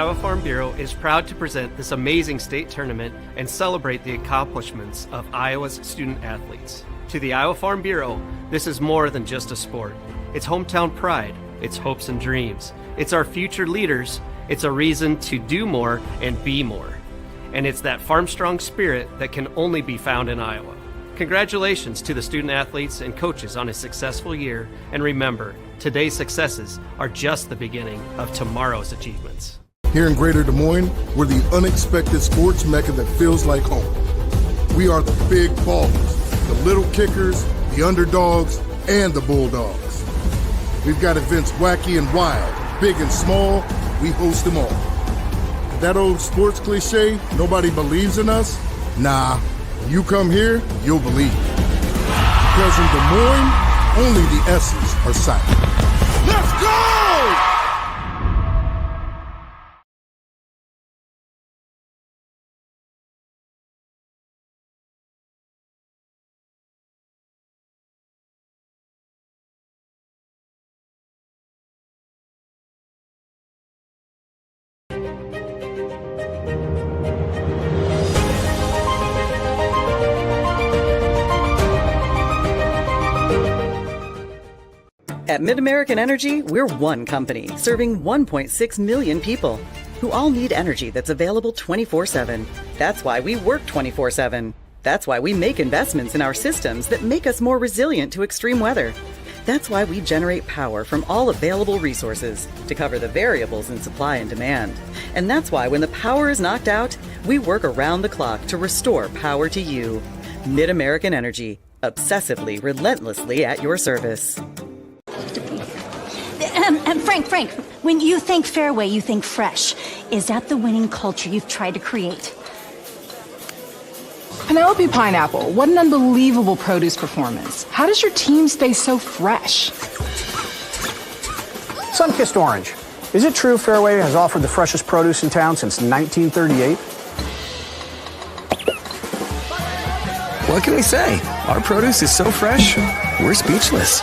Iowa Farm Bureau is proud to present this amazing state tournament and celebrate the accomplishments of Iowa's student athletes. To the Iowa Farm Bureau, this is more than just a sport. It's hometown pride, it's hopes and dreams, it's our future leaders, it's a reason to do more and be more. And it's that farm-strong spirit that can only be found in Iowa. Congratulations to the student athletes and coaches on a successful year, and remember, today's successes are just the beginning of tomorrow's achievements. Here in Greater Des Moines, we're the unexpected sports mecca that feels like home. We are the big ballers, the little kickers, the underdogs, and the bulldogs. We've got events wacky and wild, big and small, we host them all. That old sports cliche, nobody believes in us? Nah, when you come here, you'll believe it. Because in Des Moines, only the S's are silent. Let's go! At Mid-American Energy, we're one company serving 1.6 million people who all need energy that's available 24/7. That's why we work 24/7. That's why we make investments in our systems that make us more resilient to extreme weather. That's why we generate power from all available resources to cover the variables in supply and demand. And that's why when the power is knocked out, we work around the clock to restore power to you. Mid-American Energy, obsessively, relentlessly at your service. Frank, when you think Fairway, you think fresh. Is that the winning culture you've tried to create? Penelope Pineapple, what an unbelievable produce performance. How does your team stay so fresh? Sunkissed Orange. Is it true Fairway has offered the freshest produce in town since 1938? What can we say? Our produce is so fresh, we're speechless.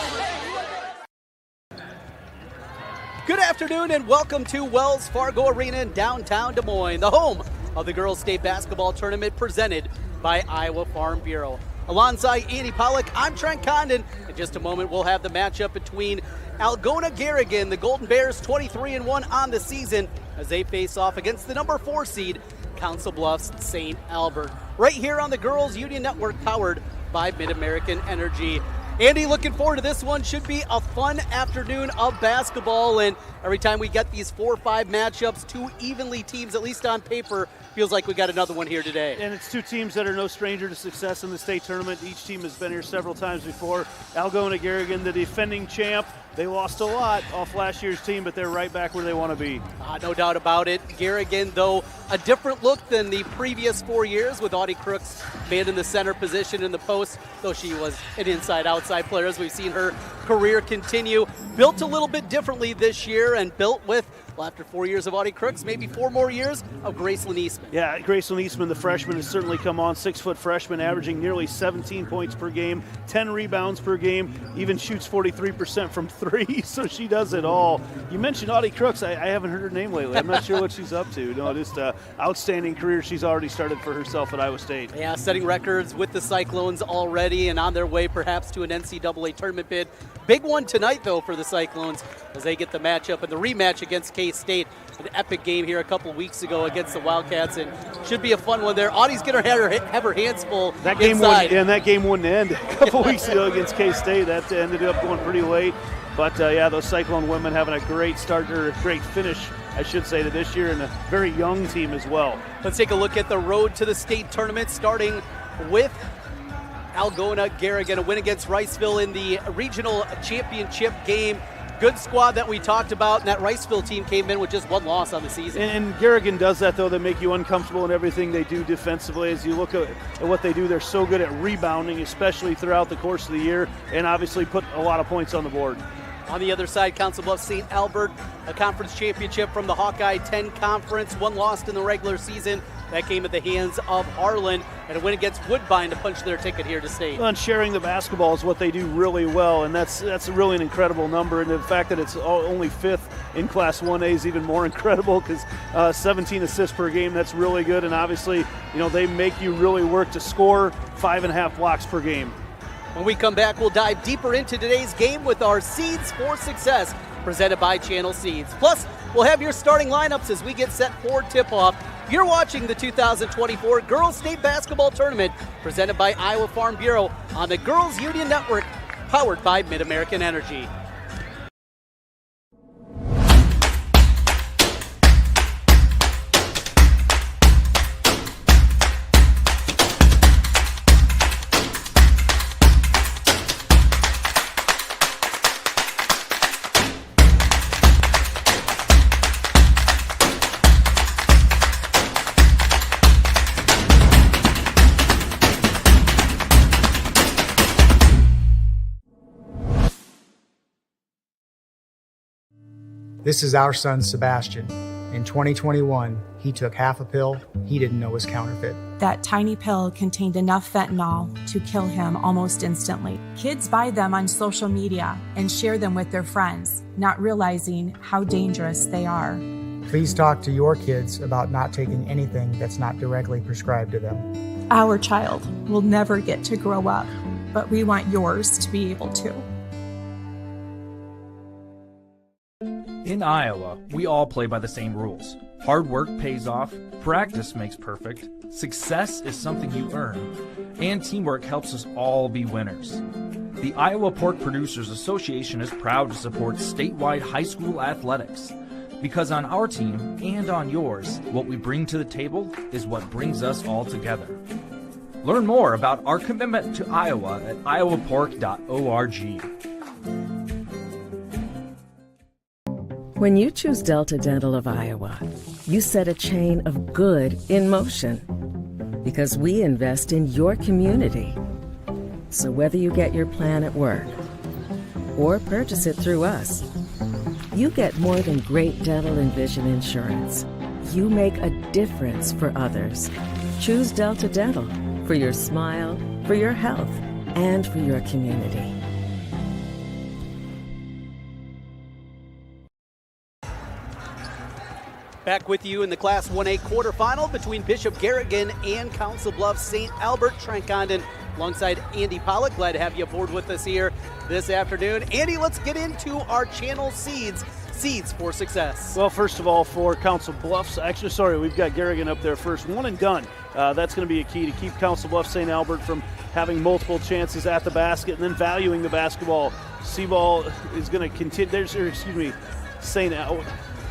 Good afternoon and welcome to Wells Fargo Arena in downtown Des Moines, the home of the Girls State Basketball Tournament presented by Iowa Farm Bureau. Alongside Andy Pollock, I'm Trent Condon. In just a moment, we'll have the matchup between Algona Garrigan, the Golden Bears, 23-1 on the season, as they face off against the number 4 seed, Council Bluffs St. Albert. Right here on the Girls Union Network, powered by Mid-American Energy. Andy, looking forward to this one. Should be a fun afternoon of basketball, and every time we get these 4 or 5 matchups, 2 evenly teams, at least on paper, feels like we got another one here today. And it's 2 teams that are no stranger to success in the state tournament. Each team has been here several times before. Algona Garrigan, the defending champ. They lost a lot off last year's team, but they're right back where they want to be. No doubt about it. Garrigan, though, a different look than the previous 4 years with Audie Crooks man in the center position in the post, though she was an inside-outside player as we've seen her career continue. Built a little bit differently this year and built with, well, after 4 years of Audie Crooks, maybe 4 more years of Gracelyn Eastman. Yeah, Gracelyn Eastman, the freshman, has certainly come on. 6-foot freshman, averaging nearly 17 points per game, 10 rebounds per game, even shoots 43% from 3, so she does it all. You mentioned Audie Crooks. I haven't heard her name lately. I'm not sure what she's up to. No, just an outstanding career she's already started for herself at Iowa State. Yeah, setting records with the Cyclones already and on their way perhaps to an NCAA tournament bid. Big one tonight, though, for the Cyclones as they get the matchup and the rematch against K-State. An epic game here a couple weeks ago against the Wildcats, and should be a fun one there. Audie's going to have her hands full that game inside. That game wouldn't end a couple weeks ago against K-State. That ended up going pretty late. But, yeah, those Cyclone women having a great start, or a great finish, I should say, to this year, and a very young team as well. Let's take a look at the road to the state tournament, starting with Algona Garrigan, a win against Riceville in the regional championship game. Good squad that we talked about, and that Riceville team came in with just 1 loss on the season. And Garrigan does that, though. They make you uncomfortable in everything they do defensively. As you look at what they do, they're so good at rebounding, especially throughout the course of the year, and obviously put a lot of points on the board. On the other side, Council Bluffs St. Albert, a conference championship from the Hawkeye 10 Conference, one lost in the regular season. That came at the hands of Harlan, and a win against Woodbine to punch their ticket here to state. And sharing the basketball is what they do really well, and that's really an incredible number. And the fact that it's only fifth in Class 1A is even more incredible, because 17 assists per game, that's really good. And obviously, they make you really work to score 5.5 blocks per game. When we come back, we'll dive deeper into today's game with our Seeds for Success, presented by Channel Seeds. Plus, we'll have your starting lineups as we get set for tip-off. You're watching the 2024 Girls State Basketball Tournament, presented by Iowa Farm Bureau on the Girls Union Network, powered by Mid-American Energy. This is our son, Sebastian. In 2021, he took half a pill he didn't know was counterfeit. That tiny pill contained enough fentanyl to kill him almost instantly. Kids buy them on social media and share them with their friends, not realizing how dangerous they are. Please talk to your kids about not taking anything that's not directly prescribed to them. Our child will never get to grow up, but we want yours to be able to. In Iowa, we all play by the same rules. Hard work pays off, practice makes perfect, success is something you earn, and teamwork helps us all be winners. The Iowa Pork Producers Association is proud to support statewide high school athletics, because on our team and on yours, what we bring to the table is what brings us all together. Learn more about our commitment to Iowa at iowapork.org. When you choose Delta Dental of Iowa, you set a chain of good in motion, because we invest in your community. So whether you get your plan at work or purchase it through us, you get more than great dental and vision insurance. You make a difference for others. Choose Delta Dental for your smile, for your health, and for your community. Back with you in the Class 1A quarterfinal between Bishop Garrigan and Council Bluffs St. Albert. Trent Condon alongside Andy Pollock. Glad to have you aboard with us here this afternoon. Andy, let's get into our channel Seeds for Success. Well, first of all, for Council Bluffs, we've got Garrigan up there first. One and done. That's going to be a key to keep Council Bluffs St. Albert from having multiple chances at the basket and then valuing the basketball. C-ball is going to continue.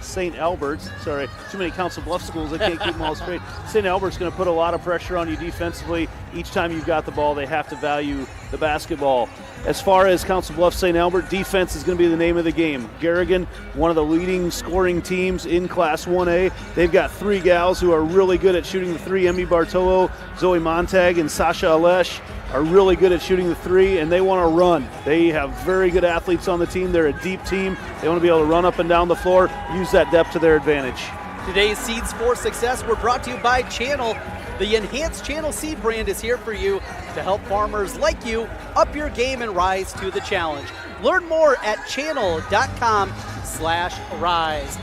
St. Albert's, too many Council Bluffs schools, I can't keep them all straight. St. Albert's going to put a lot of pressure on you defensively. Each time you've got the ball, they have to value the basketball. As far as Council Bluffs St. Albert, defense is going to be the name of the game. Garrigan, one of the leading scoring teams in Class 1A. They've got three gals who are really good at shooting the three. Emmy Bartolo, Zoe Montag, and Sasha Alesh are really good at shooting the three, and they want to run. They have very good athletes on the team. They're a deep team. They want to be able to run up and down the floor, use that depth to their advantage. Today's Seeds for Success were brought to you by Channel. The enhanced Channel Seed brand is here for you to help farmers like you up your game and rise to the challenge. Learn more at channel.com/rise.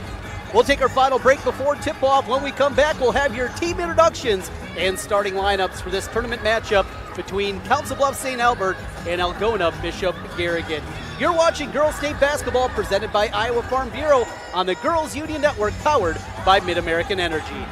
We'll take our final break before tip-off. When we come back, we'll have your team introductions and starting lineups for this tournament matchup between Council Bluffs St. Albert and Algona Bishop Garrigan. You're watching Girls State Basketball presented by Iowa Farm Bureau on the Girls Union Network, powered by Mid-American Energy.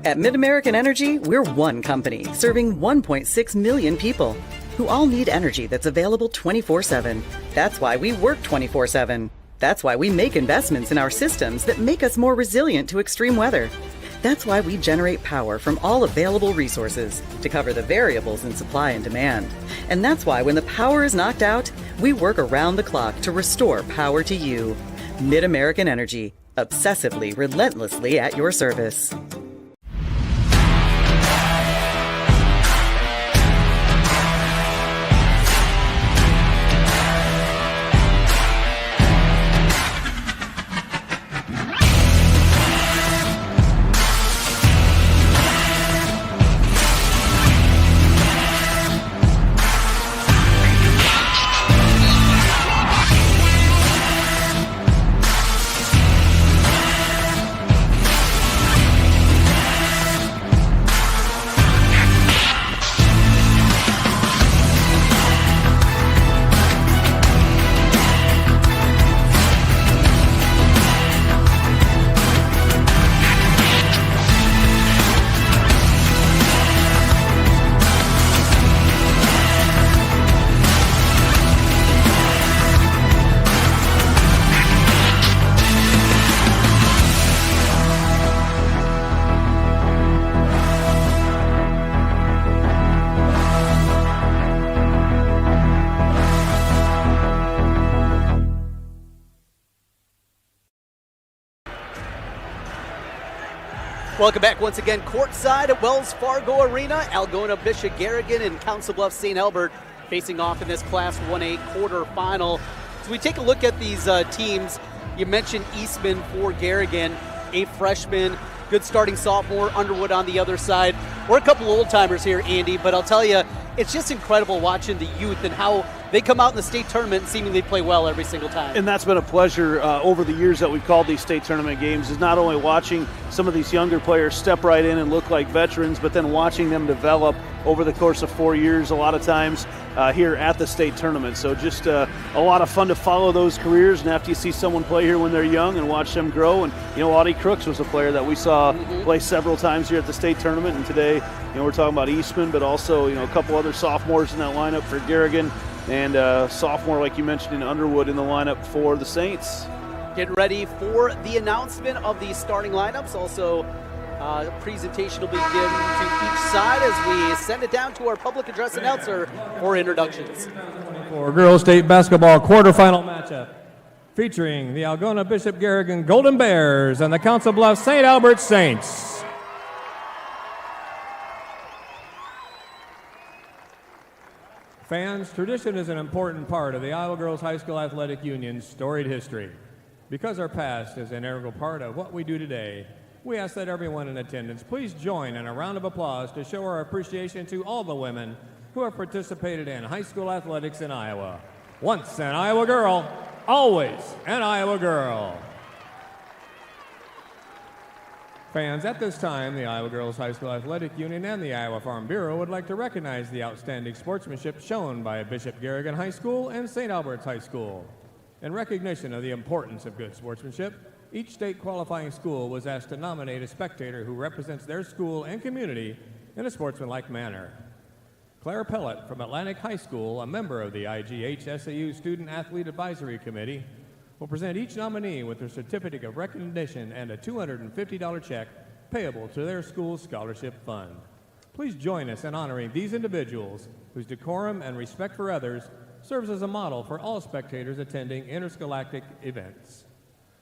At Mid-American Energy, we're one company serving 1.6 million people who all need energy that's available 24/7. That's why we work 24/7. That's why we make investments in our systems that make us more resilient to extreme weather. That's why we generate power from all available resources to cover the variables in supply and demand. And that's why when the power is knocked out, we work around the clock to restore power to you. Mid-American Energy, obsessively, relentlessly at your service. Welcome back once again courtside at Wells Fargo Arena. Algona, Bishop Garrigan, and Council Bluffs St. Albert facing off in this Class 1A quarterfinal. So we take a look at these teams. You mentioned Eastman for Garrigan, a freshman, good starting sophomore, Underwood on the other side. We're a couple old-timers here, Andy, but I'll tell you, it's just incredible watching the youth and how they come out in the state tournament and seemingly play well every single time. And that's been a pleasure over the years that we've called these state tournament games, is not only watching some of these younger players step right in and look like veterans, but then watching them develop over the course of 4 years, a lot of times here at the state tournament. So just a lot of fun to follow those careers, and after you see someone play here when they're young and watch them grow. And, Audie Crooks was a player that we saw play several times here at the state tournament, and today, we're talking about Eastman, but also, a couple other sophomores in that lineup for Garrigan, and sophomore, like you mentioned, in Underwood in the lineup for the Saints. Get ready for the announcement of the starting lineups. Also, a presentation will be given to each side as we send it down to our public address announcer for introductions. For girls state basketball quarterfinal matchup featuring the Algona Bishop Garrigan Golden Bears and the Council Bluffs St. Albert Saints. Fans, tradition is an important part of the Iowa Girls High School Athletic Union's storied history. Because our past is an integral part of what we do today, we ask that everyone in attendance please join in a round of applause to show our appreciation to all the women who have participated in high school athletics in Iowa. Once an Iowa girl, always an Iowa girl. Fans, at this time, the Iowa Girls High School Athletic Union and the Iowa Farm Bureau would like to recognize the outstanding sportsmanship shown by Bishop Garrigan High School and St. Albert's High School. In recognition of the importance of good sportsmanship, each state qualifying school was asked to nominate a spectator who represents their school and community in a sportsmanlike manner. Claire Pellett from Atlantic High School, a member of the IGHSAU Student Athlete Advisory Committee, will present each nominee with their certificate of recognition and a $250 check payable to their school's scholarship fund. Please join us in honoring these individuals whose decorum and respect for others serves as a model for all spectators attending interscholastic events.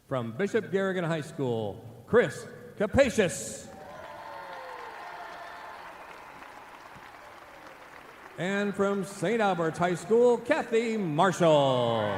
From Bishop Garrigan High School, Chris Capacious. And from St. Albert's High School, Kathy Marshall.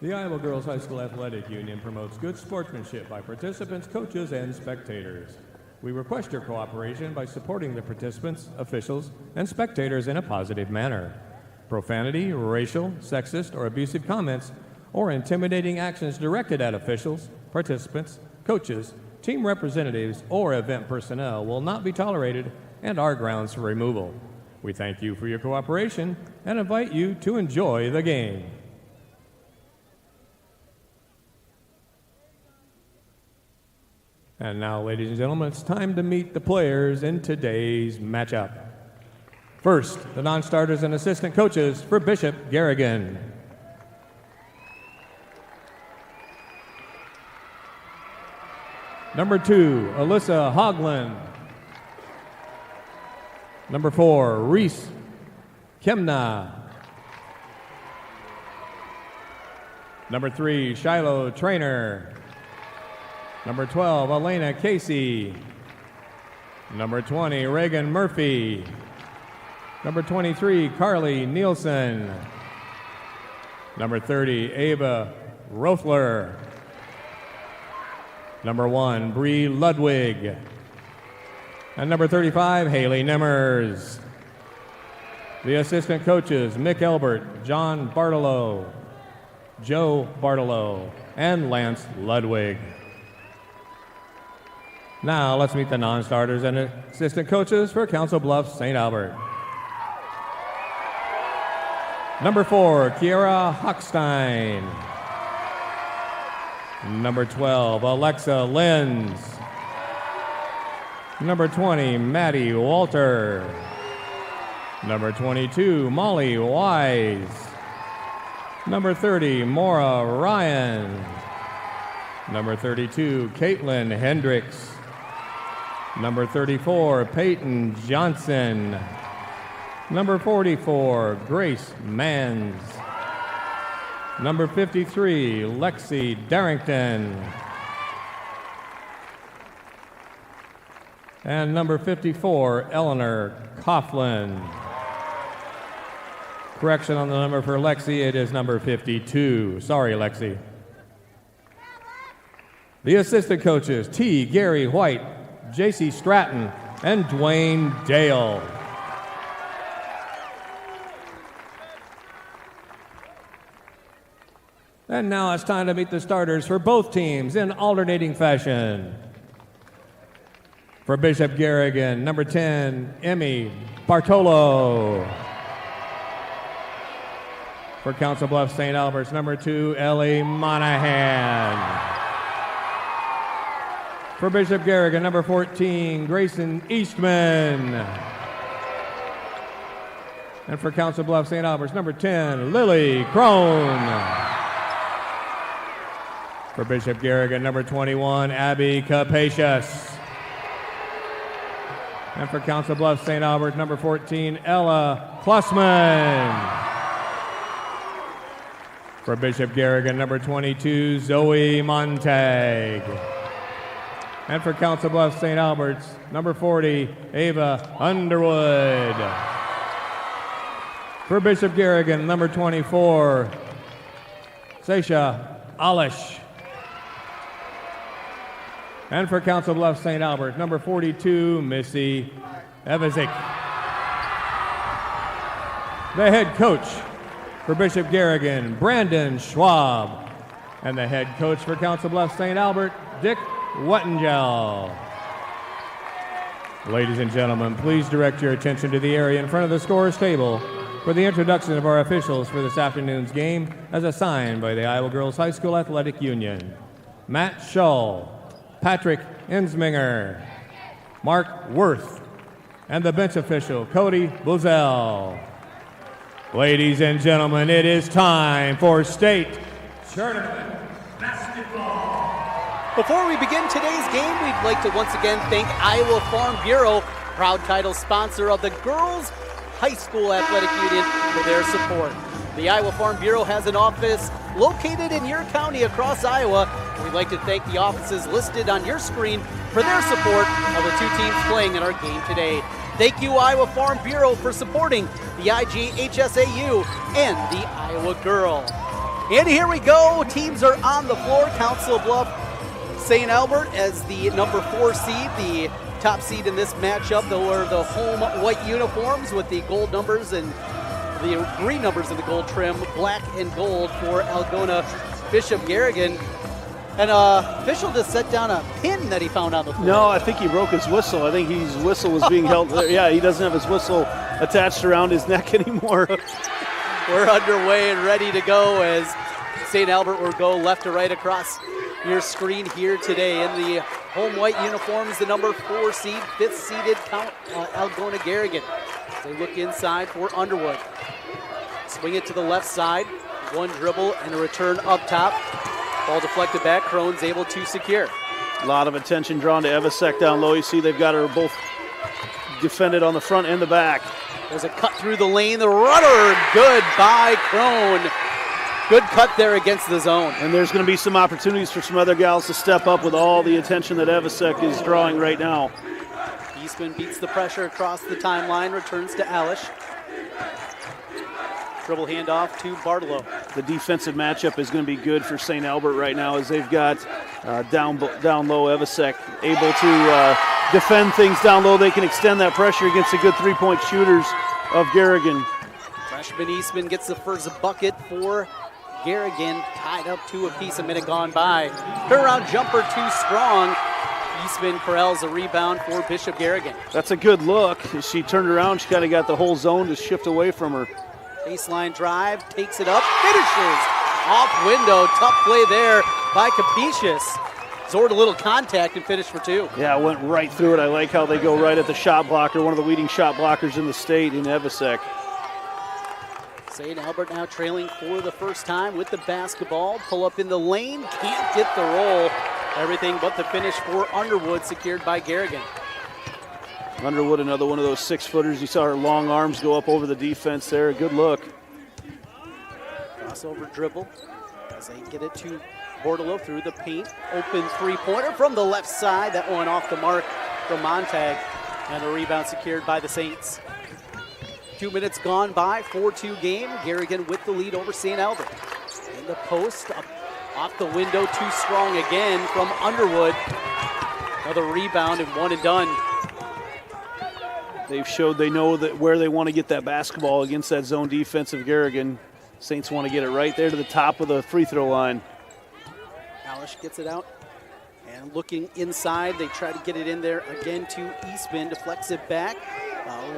The Iowa Girls High School Athletic Union promotes good sportsmanship by participants, coaches, and spectators. We request your cooperation by supporting the participants, officials, and spectators in a positive manner. Profanity, racial, sexist, or abusive comments, or intimidating actions directed at officials, participants, coaches, team representatives, or event personnel will not be tolerated and are grounds for removal. We thank you for your cooperation and invite you to enjoy the game. And now, ladies and gentlemen, it's time to meet the players in today's matchup. First, the non-starters and assistant coaches for Bishop Garrigan. Number 2, Alyssa Hoagland. Number 4, Reese Kemna. Number 3, Shiloh Trainer. Number 12, Elena Casey. Number 20, Reagan Murphy. Number 23, Carly Nielsen. Number 30, Ava Rothler. Number 1, Bree Ludwig. And number 35, Haley Nemmers. The assistant coaches, Mick Elbert, John Bartolo, Joe Bartolo, and Lance Ludwig. Now let's meet the non-starters and assistant coaches for Council Bluffs St. Albert. Number 4, Kiara Hochstein. Number 12, Alexa Lenz. Number 20, Maddie Walter. Number 22, Molly Wise. Number 30, Maura Ryan. Number 32, Caitlin Hendricks. Number 34, Peyton Johnson. Number 44, Grace Manns. Number 53, Lexi Darrington. And number 54, Eleanor Coughlin. Correction on the number for Lexi, it is number 52. Sorry, Lexi. The assistant coaches, T. Gary White, J.C. Stratton, and Dwayne Dale. And now it's time to meet the starters for both teams in alternating fashion. For Bishop Garrigan, number 10, Emmy Bartolo. For Council Bluffs St. Albert's, number 2, Ellie Monahan. For Bishop Garrigan, number 14, Grayson Eastman. And for Council Bluffs St. Albert's, number 10, Lily Crone. For Bishop Garrigan, number 21, Abby Capacious. And for Council Bluffs St. Albert, number 14, Ella Klussman. For Bishop Garrigan, number 22, Zoe Montag. And for Council Bluffs St. Albert's, number 40, Ava Underwood. For Bishop Garrigan, number 24, Sasha Alish. And for Council Bluffs St. Albert, number 42, Missy Evazik. The head coach for Bishop Garrigan, Brandon Schwab. And the head coach for Council Bluffs St. Albert, Dick Wettengel. Ladies and gentlemen, please direct your attention to the area in front of the scorer's table for the introduction of our officials for this afternoon's game as assigned by the Iowa Girls High School Athletic Union. Matt Shull, Patrick Insminger, Mark Worth, and the bench official, Cody Buzel. Ladies and gentlemen, it is time for state tournament basketball. Before we begin today's game, we'd like to once again thank Iowa Farm Bureau, proud title sponsor of the Girls High School Athletic Union, for their support. The Iowa Farm Bureau has an office located in your county across Iowa. We'd like to thank the offices listed on your screen for their support of the two teams playing in our game today. Thank you, Iowa Farm Bureau, for supporting the IGHSAU and the Iowa Girl. And here we go. Teams are on the floor. Council Bluffs St. Albert as the number 4 seed, the top seed in this matchup. They wear the home white uniforms with the gold numbers and the green numbers in the gold trim, black and gold for Algona Bishop Garrigan. And official just set down a pin that he found on the floor. No, I think he broke his whistle. I think his whistle was being held. Yeah, he doesn't have his whistle attached around his neck anymore. We're underway and ready to go as St. Albert will go left to right across your screen here today. In the home white uniforms, the number 4 seed, 5th seeded Algona Garrigan. They look inside for Underwood. Swing it to the left side. One dribble and a return up top. Ball deflected back. Crone's able to secure. A lot of attention drawn to Evasek down low. You see they've got her both defended on the front and the back. There's a cut through the lane. The runner, good by Crone. Good cut there against the zone. And there's going to be some opportunities for some other gals to step up with all the attention that Evasek is drawing right now. Eastman beats the pressure across the timeline, returns to Alish. Dribble handoff to Bartolo. The defensive matchup is going to be good for St. Albert right now as they've got down low Evasek able to defend things down low. They can extend that pressure against the good three-point shooters of Garrigan. Freshman Eastman gets the first bucket for Garrigan, tied up to a piece, a minute gone by. Turnaround jumper too strong. Eastman corrals a rebound for Bishop Garrigan. That's a good look. As she turned around, she kind of got the whole zone to shift away from her. Baseline drive, takes it up, finishes. Off window, tough play there by Capetious. Absorbed a little contact and finished for 2. Yeah, went right through it. I like how they go right at the shot blocker, one of the leading shot blockers in the state in IGHSAU. St. Albert now trailing for the first time with the basketball. Pull up in the lane, can't get the roll. Everything but the finish for Underwood, secured by Garrigan. Underwood, another one of those 6-footers. You saw her long arms go up over the defense there. Good look. Crossover dribble as they get it to Bordelot through the paint. Open three-pointer from the left side. That one off the mark from Montag. And the rebound secured by the Saints. 2 minutes gone by, 4-2 game. Garrigan with the lead over St. Albert. In the post, up off the window, too strong again from Underwood. Another rebound and one and done. They've showed they know that where they want to get that basketball against that zone defense of Garrigan. Saints want to get it right there to the top of the free throw line. Alish gets it out. And looking inside, they try to get it in there again to Eastman, deflects it back.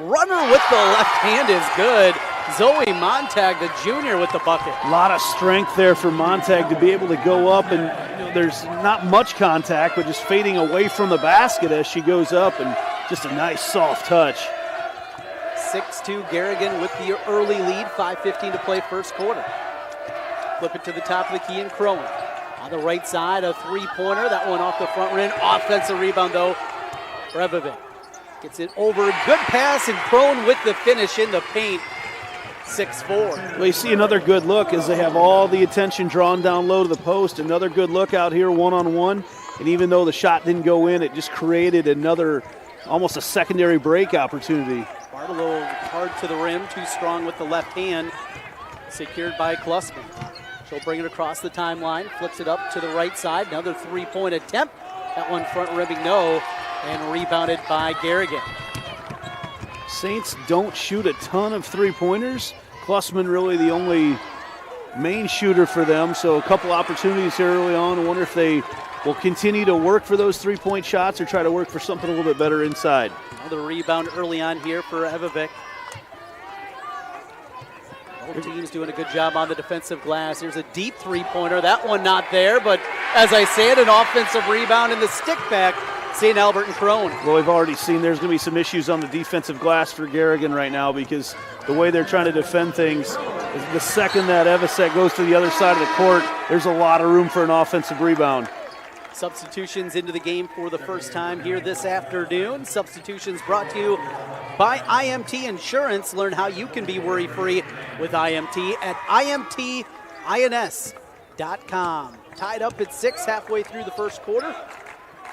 Runner with the left hand is good. Zoe Montag, the junior, with the bucket. A lot of strength there for Montag to be able to go up, and there's not much contact, but just fading away from the basket as she goes up, and just a nice soft touch. 6-2 Garrigan with the early lead, 5:15 to play first quarter. Flip it to the top of the key and Crowan. On the right side, a three-pointer. That one off the front rim. Offensive rebound, though. Brevovic gets it over. Good pass, and Crone with the finish in the paint. 6-4. Well, you see another good look as they have all the attention drawn down low to the post. Another good look out here one-on-one. And even though the shot didn't go in, it just created another, almost a secondary break opportunity. Bartolo hard to the rim, too strong with the left hand. Secured by Klussman. She'll bring it across the timeline, flips it up to the right side. Another three-point attempt. That one front rimming no, and rebounded by Garrigan. Saints don't shoot a ton of three-pointers. Klussman really the only main shooter for them, so a couple opportunities here early on. I wonder if they will continue to work for those three-point shots or try to work for something a little bit better inside. Another rebound early on here for Evovic. Both teams doing a good job on the defensive glass. Here's a deep three-pointer. That one not there, but as I said, an offensive rebound in the stick back. St. Albert and Crone. Well, we've already seen there's going to be some issues on the defensive glass for Garrigan right now because the way they're trying to defend things, the second that IGHSAU goes to the other side of the court, there's a lot of room for an offensive rebound. Substitutions into the game for the first time here this afternoon. Substitutions brought to you by IMT Insurance. Learn how you can be worry-free with IMT at IMTINS.com. Tied up at 6 halfway through the first quarter.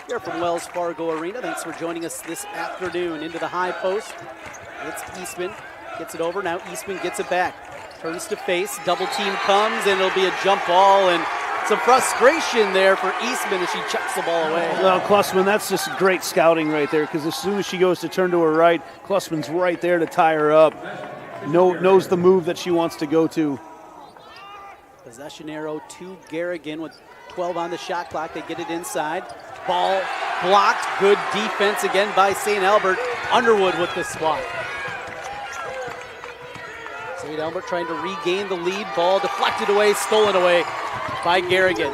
Here from Wells Fargo Arena. Thanks for joining us this afternoon. Into the high post. It's Eastman. Gets it over. Now Eastman gets it back. Turns to face. Double team comes, and it'll be a jump ball. And some frustration there for Eastman as she chucks the ball away. Well, Klussman, that's just great scouting right there because as soon as she goes to turn to her right, Klussman's right there to tie her up. Knows the move that she wants to go to. Possession arrow to Garrigan with 12 on the shot clock. They get it inside. Ball blocked. Good defense again by St. Albert. Underwood with the swat. St. Albert trying to regain the lead. Ball deflected away, stolen away by Garrigan.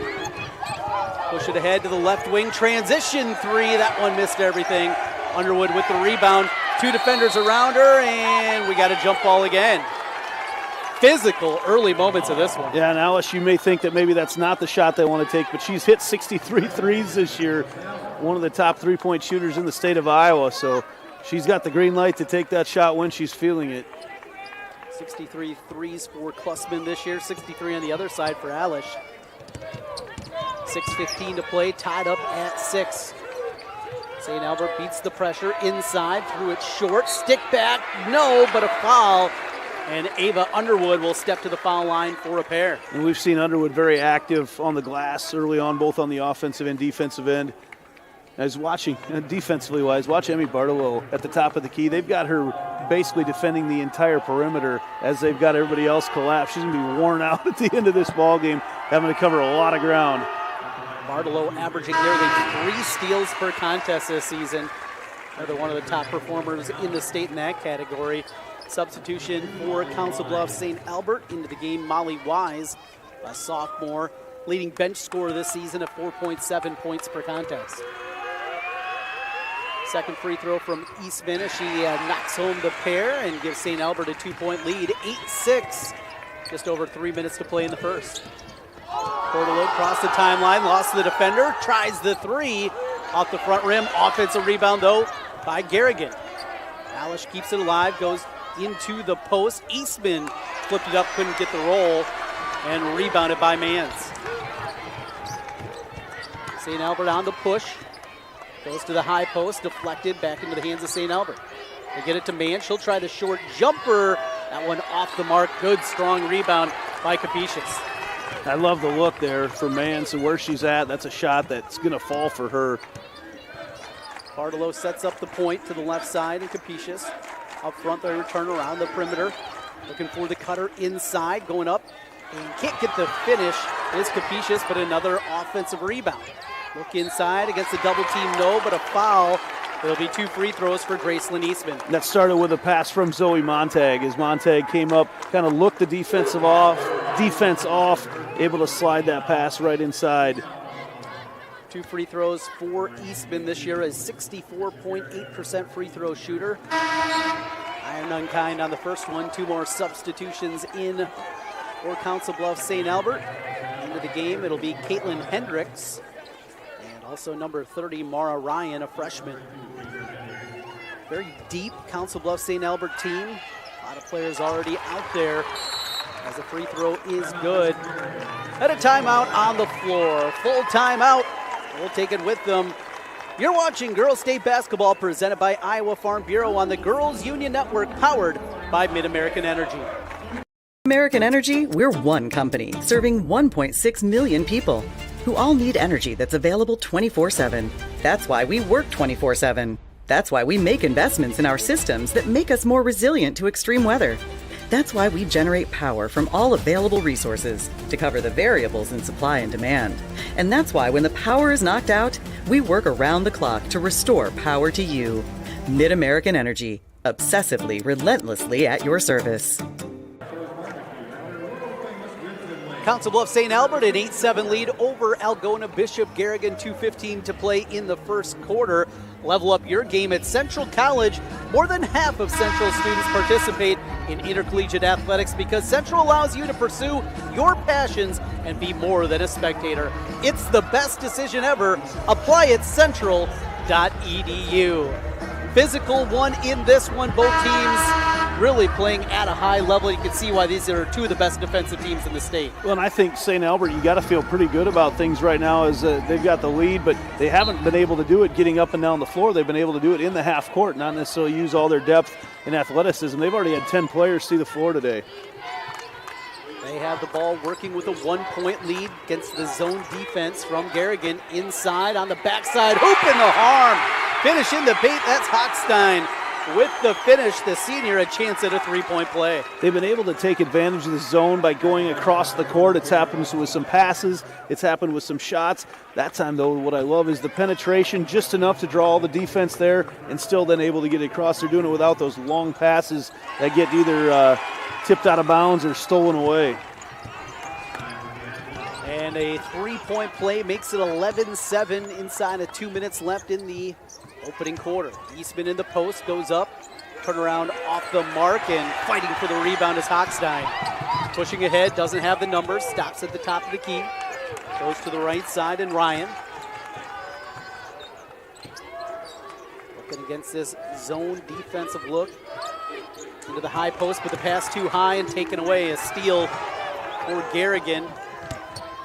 Push it ahead to the left wing. Transition three. That one missed everything. Underwood with the rebound. Two defenders around her, and we got a jump ball again. Physical early moments of this one. Yeah, and Alice, you may think that maybe that's not the shot they want to take, but she's hit 63 threes this year. One of the top three-point shooters in the state of Iowa, so she's got the green light to take that shot when she's feeling it. 63 threes for Klussman this year, 63 on the other side for Alish. 6:15 to play, tied up at 6. St. Albert beats the pressure inside, threw it short, stick back, no, but a foul. And Ava Underwood will step to the foul line for a pair. And we've seen Underwood very active on the glass early on, both on the offensive and defensive end. I was watching, defensively wise, watch Emmy Bartolo at the top of the key. They've got her basically defending the entire perimeter as they've got everybody else collapsed. She's going to be worn out at the end of this ball game, having to cover a lot of ground. Bartolo averaging nearly 3 steals per contest this season. Another one of the top performers in the state in that category. Substitution for Council Bluffs St. Albert into the game, Molly Wise, a sophomore, leading bench scorer this season at 4.7 points per contest. Second free throw from Eastman as she knocks home the pair and gives St. Albert a 2-point lead, 8-6. Just over 3 minutes to play in the first. Portalo across the timeline, lost to the defender, tries the three off the front rim. Offensive rebound, though, by Garrigan. Alish keeps it alive, goes into the post. Eastman flipped it up, couldn't get the roll, and rebounded by Mans. St. Albert on the push. Goes to the high post, deflected back into the hands of St. Albert. They get it to Mans. She'll try the short jumper. That one off the mark. Good, strong rebound by Capetious. I love the look there for Mans and where she's at. That's a shot that's going to fall for her. Bartolo sets up the point to the left side, and Capetious up front. They return around the perimeter. Looking for the cutter inside, going up. And can't get the finish. It's Capetious, but another offensive rebound. Look inside against the double team, no, but a foul. There'll be 2 free throws for Gracelyn Eastman. That started with a pass from Zoe Montag as Montag came up, kind of looked the defense off, able to slide that pass right inside. 2 free throws for Eastman this year, a 64.8% free throw shooter. Iron unkind on the first one. 2 more substitutions in for Council Bluffs St. Albert. Into the game, it'll be Caitlin Hendricks. Also number 30, Mara Ryan, a freshman. Very deep Council Bluffs St. Albert team. A lot of players already out there as the free throw is good. At a timeout on the floor. Full timeout. We'll take it with them. You're watching Girls State Basketball presented by Iowa Farm Bureau on the Girls Union Network, powered by Mid-American Energy. American Energy, we're one company serving 1.6 million people who all need energy that's available 24/7. That's why we work 24/7. That's why we make investments in our systems that make us more resilient to extreme weather. That's why we generate power from all available resources to cover the variables in supply and demand. And that's why when the power is knocked out, we work around the clock to restore power to you. Mid-American Energy, obsessively, relentlessly at your service. Council Bluffs St. Albert an 8-7 lead over Algona Bishop Garrigan. 2:15 to play in the first quarter. Level up your game at Central College. More than half of Central students participate in intercollegiate athletics because Central allows you to pursue your passions and be more than a spectator. It's the best decision ever. Apply at central.edu. Physical one in this one. Both teams really playing at a high level. You can see why these are 2 of the best defensive teams in the state. Well, and I think St. Albert, you got to feel pretty good about things right now as they've got the lead, but they haven't been able to do it getting up and down the floor. They've been able to do it in the half court, not necessarily use all their depth and athleticism. They've already had 10 players see the floor today. They have the ball working with a 1-point lead against the zone defense from Garrigan. Inside on the backside, hoop in the arm. Finish in the paint, that's Hochstein. With the finish, the senior a chance at a 3-point play. They've been able to take advantage of the zone by going across the court. It's happened with some passes. It's happened with some shots. That time, though, what I love is the penetration, just enough to draw all the defense there and still then able to get it across. They're doing it without those long passes that get either tipped out of bounds or stolen away. And a 3-point play makes it 11-7 inside of 2 minutes left in the opening quarter. Eastman in the post, goes up, turnaround off the mark, and fighting for the rebound is Hochstein. Pushing ahead, doesn't have the numbers, stops at the top of the key, goes to the right side, and Ryan. Looking against this zone defensive look. Into the high post, but the pass too high and taken away. A steal for Garrigan.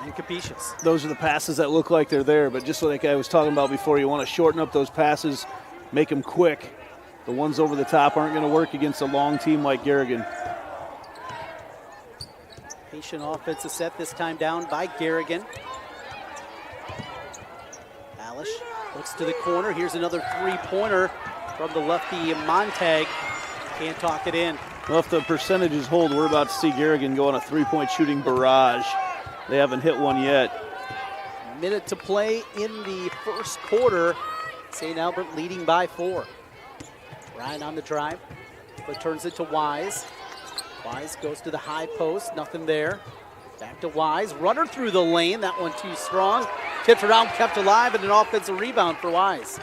And Capetious. Those are the passes that look like they're there, but just like I was talking about before, you want to shorten up those passes, make them quick. The ones over the top aren't going to work against a long team like Garrigan. Patient offensive set, this time down by Garrigan. Alish looks to the corner. Here's another 3-pointer from the lefty Montag. Can't talk it in. Well, if the percentages hold, we're about to see Garrigan go on a 3-point shooting barrage. They haven't hit one yet. Minute to play in the first quarter. St. Albert leading by 4. Ryan on the drive, but turns it to Wise. Wise goes to the high post, nothing there. Back to Wise. Runner through the lane. That one too strong. Tipped around, kept alive, and an offensive rebound for Wise.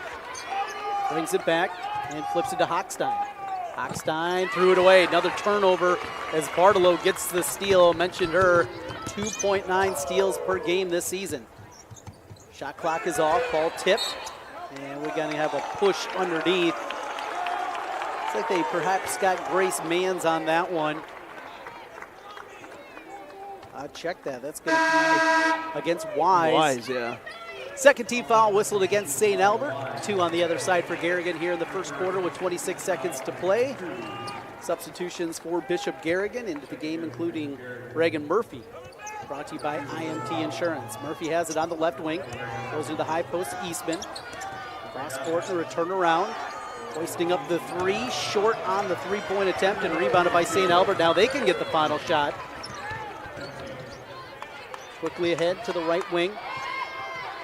Brings it back and flips it to Hochstein. Hochstein threw it away. Another turnover as Bartolo gets the steal. Mentioned her 2.9 steals per game this season. Shot clock is off. Ball tipped. And we're going to have a push underneath. Looks like they perhaps got Grace Manns on that one. I'll check that. That's going to be against Wise. Wise, yeah. Second team foul whistled against St. Albert. 2 on the other side for Garrigan here in the first quarter with 26 seconds to play. Substitutions for Bishop Garrigan into the game, including Reagan Murphy. Brought to you by IMT Insurance. Murphy has it on the left wing. Goes to the high post, Eastman. Cross court and a return around. Hoisting up the 3, short on the 3-point attempt and rebounded by St. Albert. Now they can get the final shot. Quickly ahead to the right wing.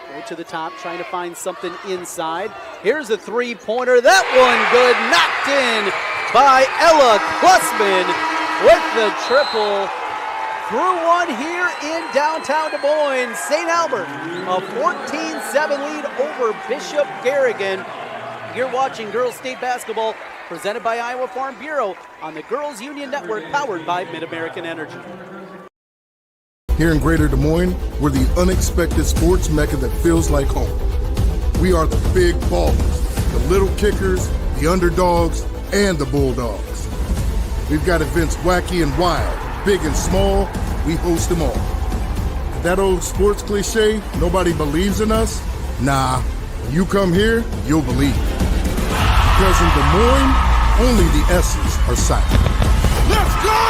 Go to the top, trying to find something inside. Here's a 3-pointer. That one good. Knocked in by Ella Klussman with the triple. Through one here in downtown Des Moines. St. Albert, a 14-7 lead over Bishop Garrigan. You're watching Girls State Basketball presented by Iowa Farm Bureau on the Girls Union Network, powered by Mid-American Energy. Here in Greater Des Moines, we're the unexpected sports mecca that feels like home. We are the big ballers, the little kickers, the underdogs, and the bulldogs. We've got events wacky and wild, big and small, we host them all. That old sports cliche, nobody believes in us? Nah, when you come here, you'll believe. Because in Des Moines, only the S's are silent. Let's go!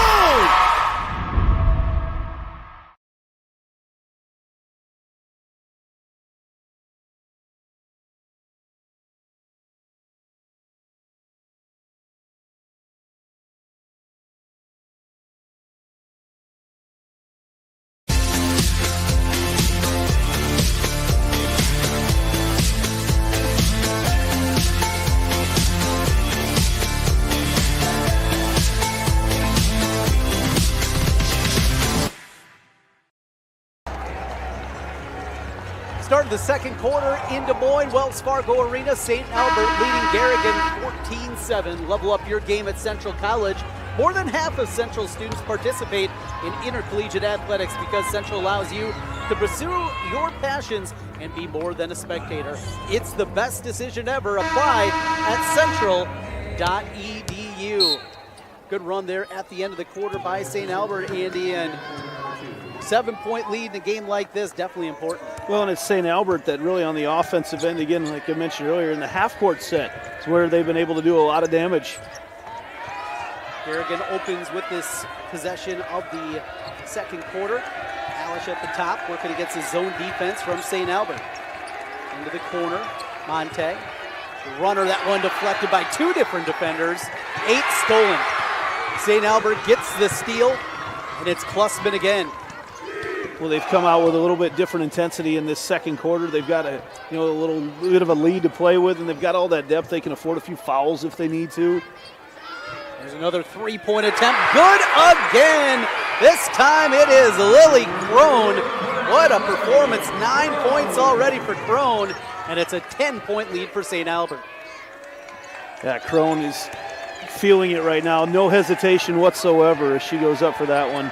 Start of the second quarter in Des Moines, Wells Fargo Arena. St. Albert leading Garrigan 14-7. Level up your game at Central College. More than half of Central students participate in intercollegiate athletics because Central allows you to pursue your passions and be more than a spectator. It's the best decision ever. Apply at central.edu. Good run there at the end of the quarter by St. Albert, Andy, and 7-point lead in a game like this, definitely important. Well, and it's St. Albert that really on the offensive end, again, like I mentioned earlier, in the half-court set is where they've been able to do a lot of damage. Garrigan opens with this possession of the second quarter. Alish at the top, working against the zone defense from St. Albert. Into the corner, Monte. Runner, that one deflected by 2 different defenders. 8 stolen. St. Albert gets the steal, and it's Klussman again. Well, they've come out with a little bit different intensity in this second quarter. They've got a little bit of a lead to play with, and they've got all that depth. They can afford a few fouls if they need to. There's another 3-point attempt. Good again. This time it is Lily Crone. What a performance. 9 points already for Crone, and it's a 10-point lead for St. Albert. Yeah, Crone is feeling it right now. No hesitation whatsoever as she goes up for that one.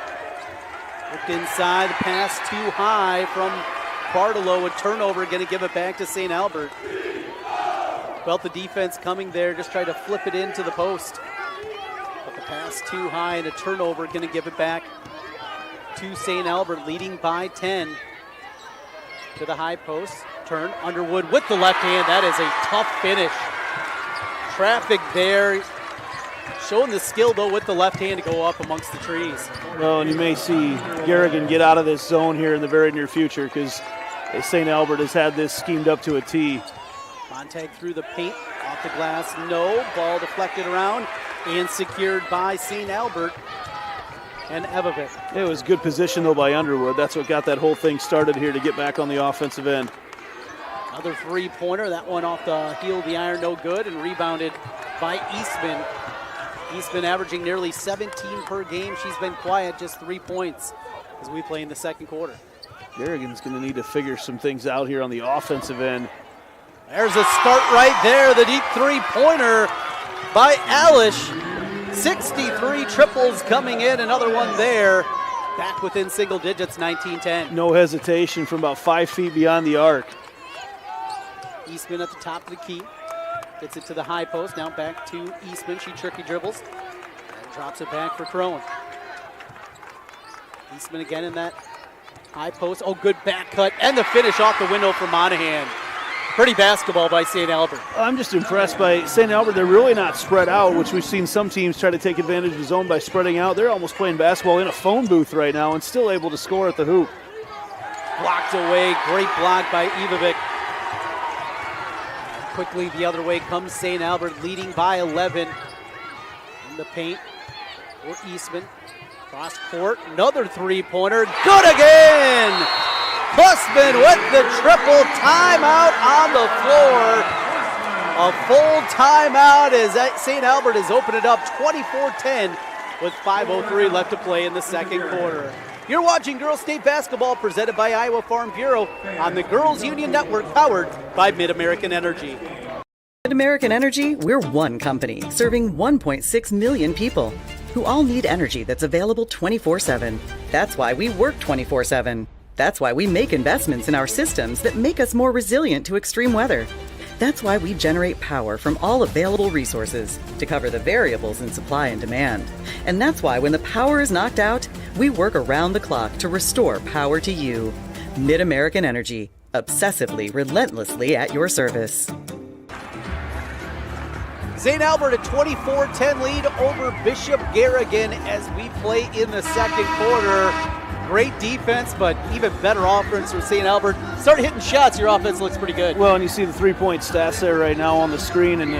Looked inside, the pass too high from Bartolo. A turnover, going to give it back to St. Albert. Felt the defense coming there, just tried to flip it into the post. But the pass too high and a turnover, going to give it back to St. Albert, leading by 10. To the high post, turn, Underwood with the left hand. That is a tough finish. Traffic there. Showing the skill, though, with the left hand to go up amongst the trees. Well, and you may see Garrigan get out of this zone here in the very near future because St. Albert has had this schemed up to a T. Montag through the paint, off the glass, no. Ball deflected around and secured by St. Albert and Evovic. It was good position, though, by Underwood. That's what got that whole thing started here to get back on the offensive end. Another 3-pointer, that one off the heel of the iron, no good, and rebounded by Eastman. Eastman averaging nearly 17 per game. She's been quiet, just 3 points. as we play in the second quarter. Garrigan's going to need to figure some things out here on the offensive end. There's a start right there. The deep three-pointer by Alish. 63 triples coming in. Another one there. Back within single digits, 19-10. No hesitation from about 5 feet beyond the arc. Eastman at the top of the key. Gets it to the high post. Now back to Eastman. She tricky dribbles. And drops it back for Crone. Eastman again in that high post. Oh, good back cut. And the finish off the window for Monahan. Pretty basketball by St. Albert. I'm just impressed by St. Albert. They're really not spread out, which we've seen some teams try to take advantage of the zone by spreading out. They're almost playing basketball in a phone booth right now and still able to score at the hoop. Blocked away. Great block by Ivovic. Quickly the other way comes St. Albert, leading by 11. In the paint for Eastman. Cross court, another three-pointer. Good again! Bussman with the triple timeout on the floor. A full timeout as St. Albert has opened it up 24-10 with 5:03 left to play in the second quarter. You're watching Girls State Basketball presented by Iowa Farm Bureau on the Girls Union Network, powered by Mid-American Energy. Mid-American Energy, we're one company serving 1.6 million people who all need energy that's available 24/7. That's why we work 24/7. That's why we make investments in our systems that make us more resilient to extreme weather. That's why we generate power from all available resources to cover the variables in supply and demand. And that's why when the power is knocked out, we work around the clock to restore power to you. Mid-American Energy, obsessively, relentlessly at your service. St. Albert a 24-10 lead over Bishop Garrigan as we play in the second quarter. Great defense, but even better offense from St. Albert. Start hitting shots, your offense looks pretty good. Well, and you see the three-point stats there right now on the screen, and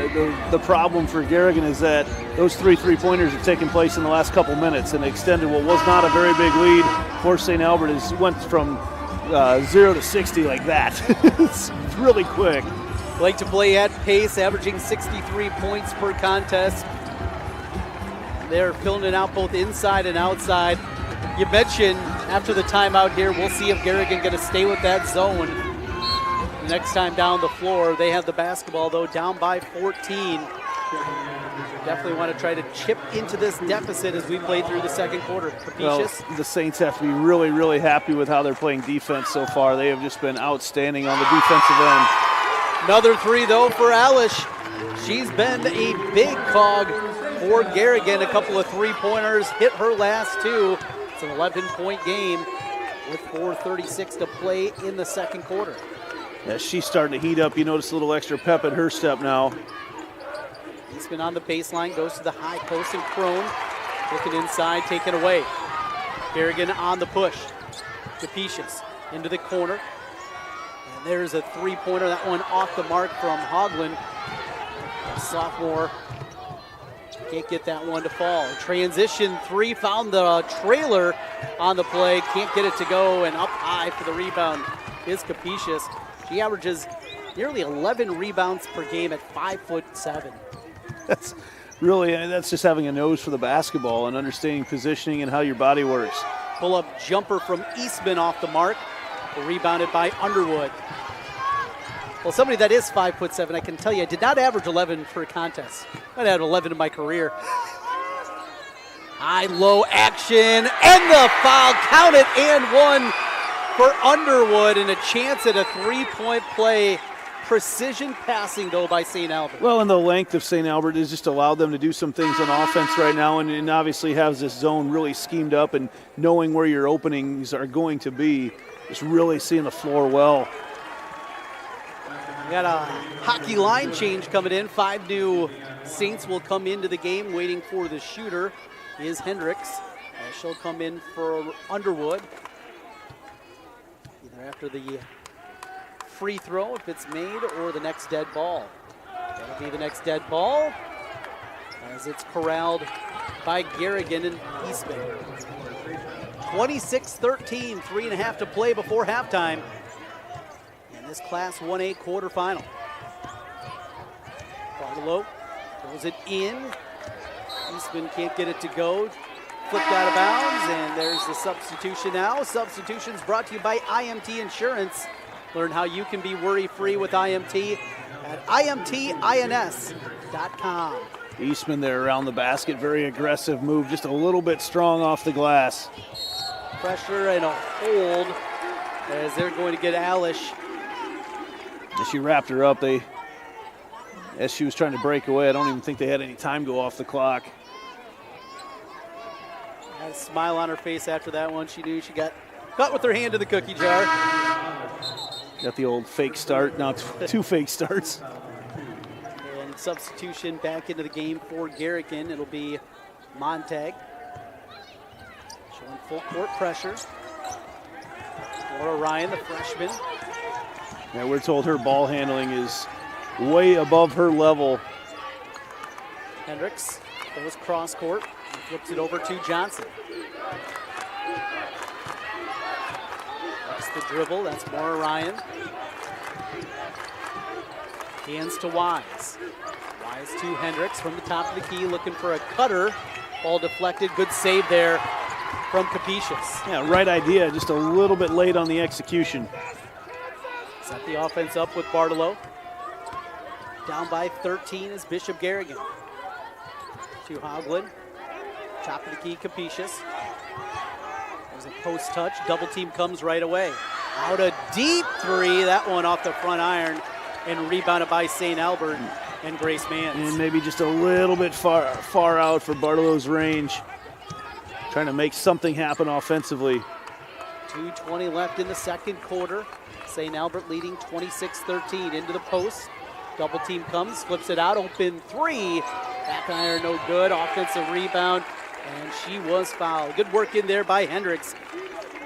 the problem for Garrigan is that those three-pointers have taken place in the last couple minutes and extended what was not a very big lead for St. Albert. Went from 0 to 60 like that. It's really quick. Like to play at pace, averaging 63 points per contest. They're filling it out both inside and outside. You mentioned after the timeout here, we'll see if Garrigan going to stay with that zone next time down the floor. They have the basketball, though, down by 14. Definitely want to try to chip into this deficit as we play through the second quarter. Capetious? Well, the Saints have to be really, really happy with how they're playing defense so far. They have just been outstanding on the defensive end. Another three, though, for Alish. She's been a big cog for Garrigan. A couple of three-pointers, hit her last two. It's an 11-point game with 4:36 to play in the second quarter. Yeah, she's starting to heat up. You notice a little extra pep in her step now. Eastman on the baseline, goes to the high post and Crone. Looking inside, taken away. Garrigan on the push. Capetious into the corner. And there's a three-pointer, that one off the mark from Hoagland. A sophomore can't get that one to fall. Transition three, found the trailer on the play, can't get it to go, and up high for the rebound is Capetious. She averages nearly 11 rebounds per game at 5'7". That's just having a nose for the basketball and understanding positioning and how your body works. Pull-up jumper from Eastman off the mark, rebounded by Underwood. Well, somebody that is 5'7", I can tell you, I did not average 11 per contest. I had 11 in my career. High-low action, and the foul, count it, and one for Underwood, and a chance at a three-point play. Precision passing, though, by St. Albert. Well, and the length of St. Albert has just allowed them to do some things on offense right now, and obviously has this zone really schemed up, and knowing where your openings are going to be, just really seeing the floor well. We got a hockey line change coming in. 5 new Saints will come into the game. Waiting for the shooter is Hendricks. She'll come in for Underwood. Either after the free throw, if it's made, or the next dead ball. That'll be the next dead ball as it's corralled by Garrigan and Eastman. 26-13, 3.5 to play before halftime. This Class 1A quarterfinal. Barlow throws it in. Eastman can't get it to go. flipped out of bounds, and there's the substitution now. Substitutions brought to you by IMT Insurance. Learn how you can be worry-free with IMT at imtins.com. Eastman there around the basket, very aggressive move, just a little bit strong off the glass. Pressure and a hold as they're going to get Alish. As she wrapped her up, as she was trying to break away, I don't even think they had any time go off the clock. Had a smile on her face after that one. She knew she got caught with her hand in the cookie jar. Got the old fake start, now two fake starts. And substitution back into the game for Garrigan. It'll be Montag. Showing full court pressure. Laura Ryan, the freshman. Yeah, we're told her ball handling is way above her level. Hendricks goes cross court and flips it over to Johnson. That's the dribble, that's Maura Ryan. Hands to Wise. Wise to Hendricks from the top of the key, looking for a cutter. Ball deflected, good save there from Capetious. Yeah, right idea, just a little bit late on the execution. Set the offense up with Bartolo. Down by 13 is Bishop Garrigan. To Hoagland. Top of the key, Capetious. There's a post touch. Double team comes right away. Out a deep three. That one off the front iron and rebounded by St. Albert and Grace Mans. And maybe just a little bit far out for Bartolo's range. Trying to make something happen offensively. 2:20 left in the second quarter. St. Albert leading 26-13 into the post. Double team comes, flips it out, open three. Back iron, no good. Offensive rebound, and she was fouled. Good work in there by Hendricks.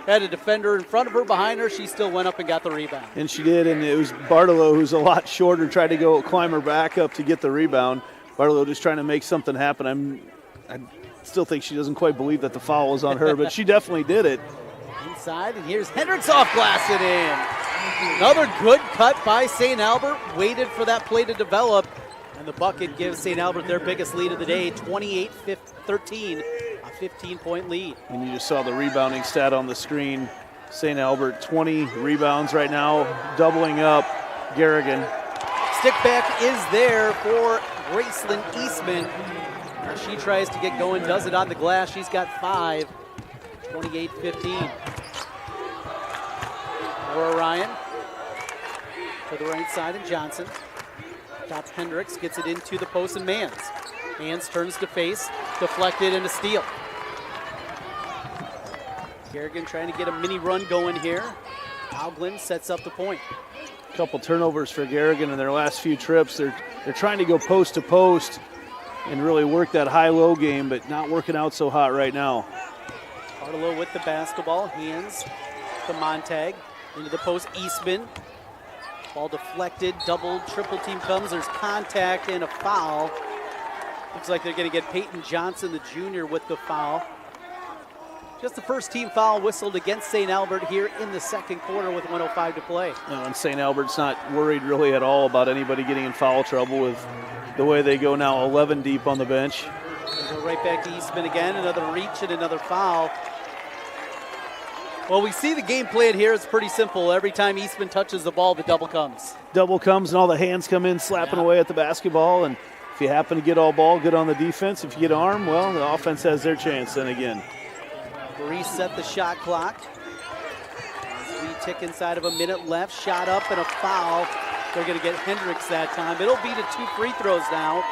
Had a defender in front of her, behind her. She still went up and got the rebound. And she did, and it was Bartolo, who's a lot shorter, tried to go climb her back up to get the rebound. Bartolo just trying to make something happen. I still think she doesn't quite believe that the foul was on her, but she definitely did it. Inside, and here's Hendricks off glass and in. Another good cut by St. Albert. Waited for that play to develop, and the bucket gives St. Albert their biggest lead of the day, 28-13, a 15-point lead. And you just saw the rebounding stat on the screen. St. Albert, 20 rebounds right now, doubling up Garrigan. Stick back is there for Graceland Eastman. As she tries to get going, does it on the glass. She's got 5, 28-15. Laura Ryan to the right side, and Johnson. Top Hendricks gets it into the post, and Mans. Mans turns to face, deflected, and a steal. Garrigan trying to get a mini run going here. Hoagland sets up the point. A couple turnovers for Garrigan in their last few trips. They're trying to go post to post and really work that high-low game, but not working out so hot right now. Bartolo with the basketball, hands to Montag. Into the post, Eastman. Ball deflected, double, triple team comes. There's contact and a foul. Looks like they're going to get Peyton Johnson, the junior, with the foul. Just the first team foul whistled against St. Albert here in the second quarter with 1:05 to play. And St. Albert's not worried really at all about anybody getting in foul trouble with the way they go now, 11 deep on the bench. They go right back to Eastman again, another reach and another foul. Well, we see the game plan here. It's pretty simple. Every time Eastman touches the ball, the double comes. Double comes and all the hands come in slapping away at the basketball. And if you happen to get all ball, good on the defense. If you get arm, well, the offense has their chance then again. Reset the shot clock. As we tick inside of a minute left, shot up and a foul. They're going to get Hendricks that time. It'll be to 2 free throws now.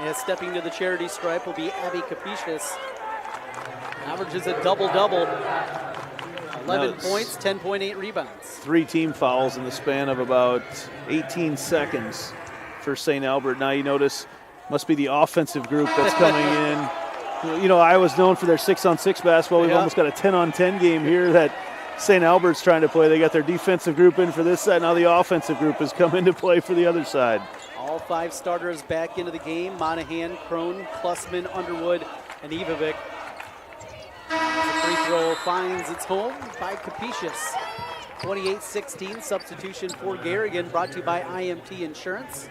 And stepping to the charity stripe will be Abby Capetious. Averages a double-double. 11 points, 10.8 rebounds. 3 team fouls in the span of about 18 seconds for St. Albert. Now you notice must be the offensive group that's coming in. You know, Iowa's known for their 6-on-6 basketball. We've almost got a 10-on-10 game here that St. Albert's trying to play. They got their defensive group in for this side. Now the offensive group has come into play for the other side. All 5 starters back into the game. Monahan, Crone, Klussman, Underwood, and Ivovic. The free throw finds its home by Capetious. 28-16, substitution for Garrigan, brought to you by IMT Insurance.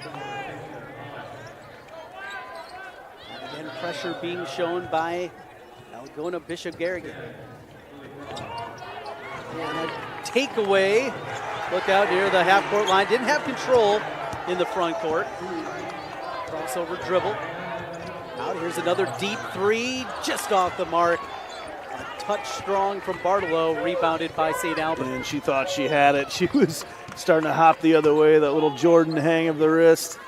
And again, pressure being shown by Algona Bishop Garrigan. And a takeaway. Look out near the half-court line. Didn't have control in the front court. Crossover dribble. Out, here's another deep three, just off the mark. A touch strong from Bartolo, rebounded by St. Albert. And she thought she had it. She was starting to hop the other way, that little Jordan hang of the wrist.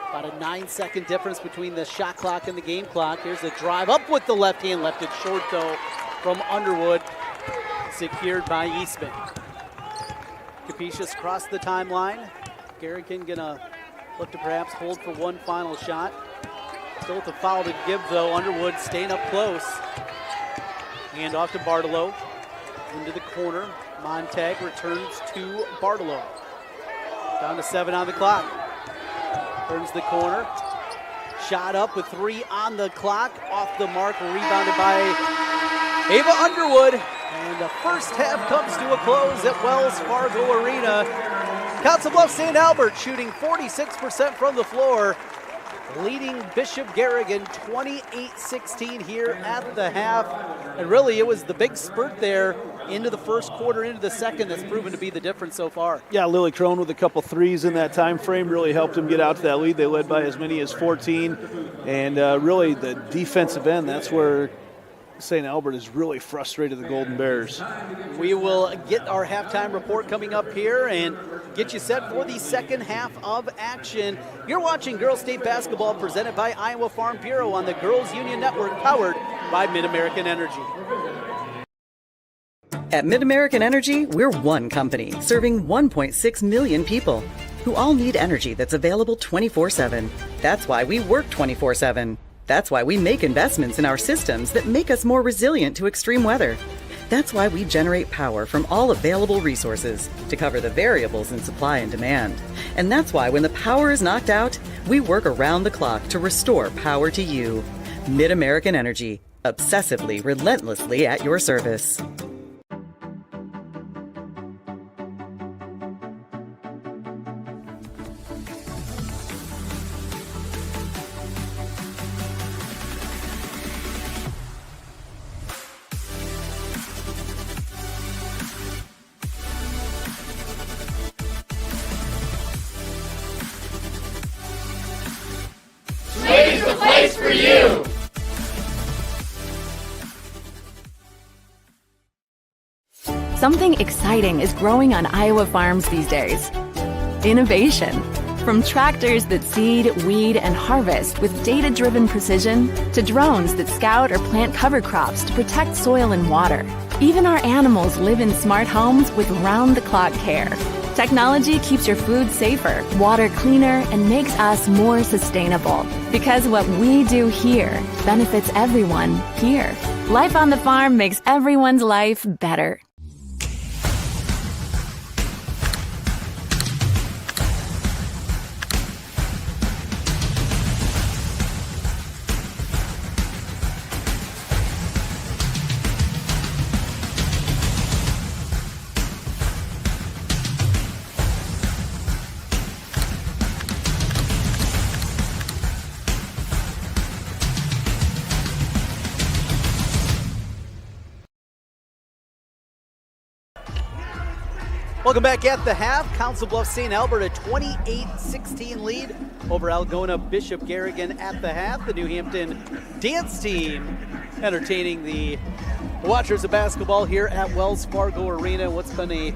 About a 9-second difference between the shot clock and the game clock. Here's the drive up with the left hand, left it short though from Underwood. Secured by Eastman. Capetious crossed the timeline. Garrigan gonna look to perhaps hold for one final shot. Still with the foul to give though. Underwood staying up close. Hand off to Bartolo. Into the corner. Montag returns to Bartolo. Down to 7 on the clock. Turns the corner. Shot up with 3 on the clock. Off the mark. Rebounded by Ava Underwood. And the first half comes to a close at Wells Fargo Arena. Council Bluffs St. Albert shooting 46% from the floor, leading Bishop Garrigan 28-16 here at the half. And really, it was the big spurt there into the first quarter, into the second, that's proven to be the difference so far. Yeah, Lily Crone with a couple threes in that time frame really helped them get out to that lead. They led by as many as 14. And really, the defensive end, that's where St. Albert has really frustrated the Golden Bears. We will get our halftime report coming up here and get you set for the second half of action. You're watching Girls State Basketball presented by Iowa Farm Bureau on the Girls Union Network, powered by Mid-American Energy. At Mid-American Energy, we're one company serving 1.6 million people who all need energy that's available 24/7. That's why we work 24/7. That's why we make investments in our systems that make us more resilient to extreme weather. That's why we generate power from all available resources to cover the variables in supply and demand. And that's why when the power is knocked out, we work around the clock to restore power to you. Mid-American Energy, obsessively, relentlessly at your service. Today's the place for you! Something exciting is growing on Iowa farms these days. Innovation. From tractors that seed, weed, and harvest with data-driven precision to drones that scout or plant cover crops to protect soil and water. Even our animals live in smart homes with round-the-clock care. Technology keeps your food safer, water cleaner, and makes us more sustainable. Because what we do here benefits everyone here. Life on the farm makes everyone's life better. Welcome back at the half. Council Bluffs St. Albert a 28-16 lead over Algona Bishop Garrigan at the half. The New Hampton dance team entertaining the watchers of basketball here at Wells Fargo Arena. What's been a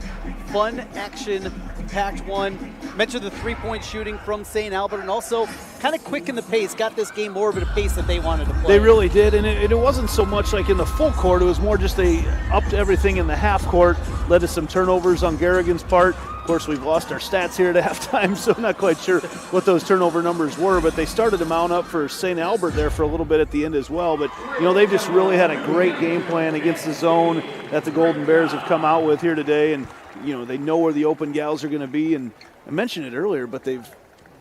fun, action-packed one. Mentioned the three-point shooting from St. Albert, and also kind of quick in the pace, got this game more of a pace that they wanted to play. They really did, and it wasn't so much like in the full court. It was more just they upped everything in the half court, led to some turnovers on Garrigan's part. Of course, we've lost our stats here at halftime, so I'm not quite sure what those turnover numbers were, but they started to mount up for St. Albert there for a little bit at the end as well. But, you know, they've just really had a great game plan against the zone that the Golden Bears have come out with here today, and, you know, they know where the open gals are going to be, and I mentioned it earlier, but they've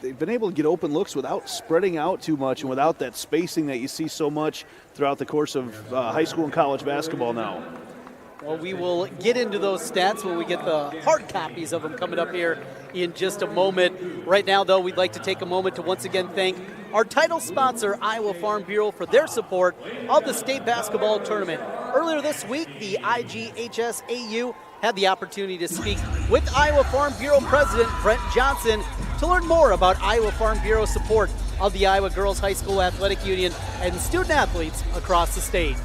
been able to get open looks without spreading out too much and without that spacing that you see so much throughout the course of high school and college basketball now. Well, we will get into those stats when we get the hard copies of them coming up here in just a moment. Right now, though, we'd like to take a moment to once again thank our title sponsor, Iowa Farm Bureau, for their support of the state basketball tournament. Earlier this week, the IGHSAU had the opportunity to speak with Iowa Farm Bureau President Brent Johnson to learn more about Iowa Farm Bureau's support of the Iowa Girls High School Athletic Union and student athletes across the state.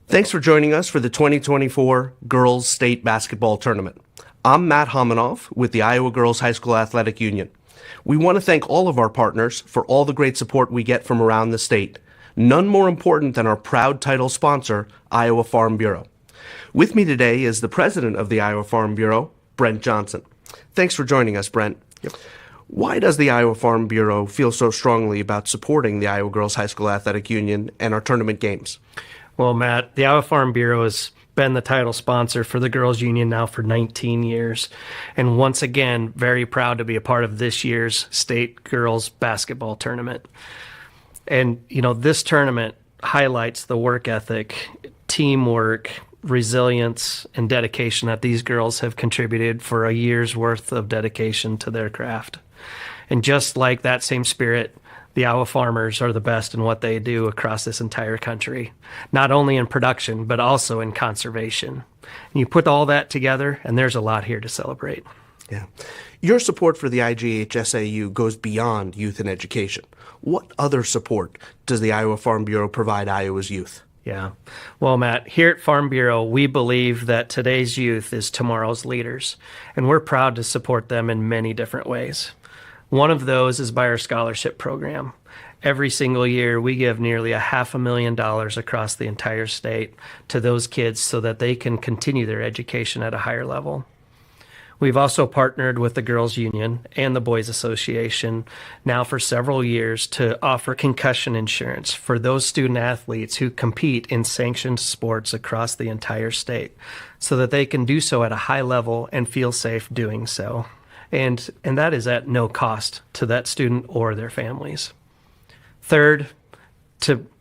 Thanks for joining us for the 2024 Girls State Basketball Tournament. I'm Matt Hominoff with the Iowa Girls High School Athletic Union. We want to thank all of our partners for all the great support we get from around the state. None more important than our proud title sponsor, Iowa Farm Bureau. With me today is the president of the Iowa Farm Bureau, Brent Johnson. Thanks for joining us, Brent. Yep. Why does the Iowa Farm Bureau feel so strongly about supporting the Iowa Girls High School Athletic Union and our tournament games? Well, Matt, the Iowa Farm Bureau has been the title sponsor for the Girls Union now for 19 years. And once again, very proud to be a part of this year's state girls basketball tournament. And, you know, this tournament highlights the work ethic, teamwork, resilience, and dedication that these girls have contributed for a year's worth of dedication to their craft. And just like that same spirit, the Iowa farmers are the best in what they do across this entire country, not only in production, but also in conservation. And you put all that together, and there's a lot here to celebrate. Yeah. Your support for the IGHSAU goes beyond youth and education. What other support does the Iowa Farm Bureau provide Iowa's youth? Yeah. Well, Matt, here at Farm Bureau, we believe that today's youth is tomorrow's leaders, and we're proud to support them in many different ways. One of those is by our scholarship program. Every single year, we give nearly $500,000 across the entire state to those kids so that they can continue their education at a higher level. We've also partnered with the Girls Union and the Boys Association now for several years to offer concussion insurance for those student athletes who compete in sanctioned sports across the entire state so that they can do so at a high level and feel safe doing so. And that is at no cost to that student or their families. Third,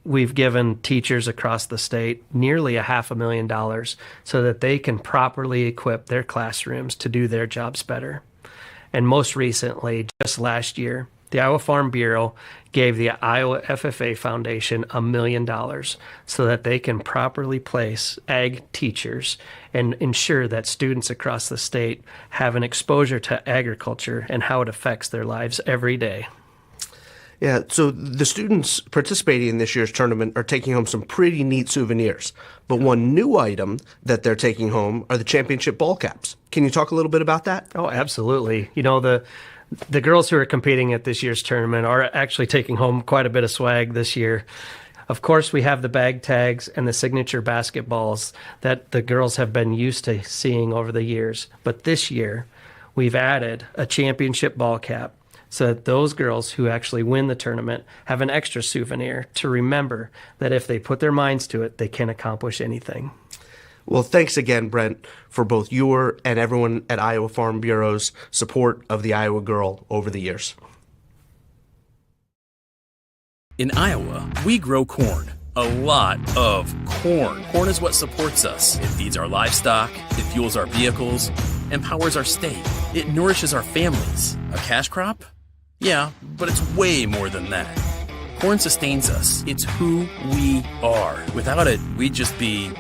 we've given teachers across the state nearly $500,000 so that they can properly equip their classrooms to do their jobs better. And most recently, just last year, the Iowa Farm Bureau gave the Iowa FFA Foundation $1 million so that they can properly place ag teachers and ensure that students across the state have an exposure to agriculture and how it affects their lives every day. Yeah, so the students participating in this year's tournament are taking home some pretty neat souvenirs. But one new item that they're taking home are the championship ball caps. Can you talk a little bit about that? Oh, absolutely. You know, the girls who are competing at this year's tournament are actually taking home quite a bit of swag this year. Of course, we have the bag tags and the signature basketballs that the girls have been used to seeing over the years. But this year, we've added a championship ball cap so that those girls who actually win the tournament have an extra souvenir to remember that if they put their minds to it, they can accomplish anything. Well, thanks again, Brent, for both your and everyone at Iowa Farm Bureau's support of the Iowa girl over the years. In Iowa, we grow corn. A lot of corn. Corn is what supports us. It feeds our livestock, it fuels our vehicles, empowers our state. It nourishes our families. A cash crop? Yeah, but it's way more than that. Corn sustains us. It's who we are. Without it, we'd just be...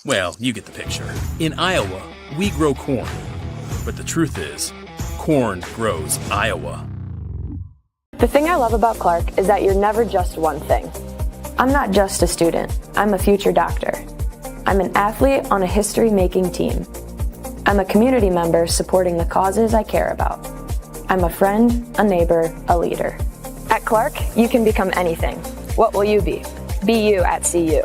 well, you get the picture. In Iowa, we grow corn. But the truth is, corn grows Iowa. The thing I love about Clark is that you're never just one thing. I'm not just a student. I'm a future doctor. I'm an athlete on a history-making team. I'm a community member supporting the causes I care about. I'm a friend, a neighbor, a leader. At Clark, you can become anything. What will you be? Be you at CU.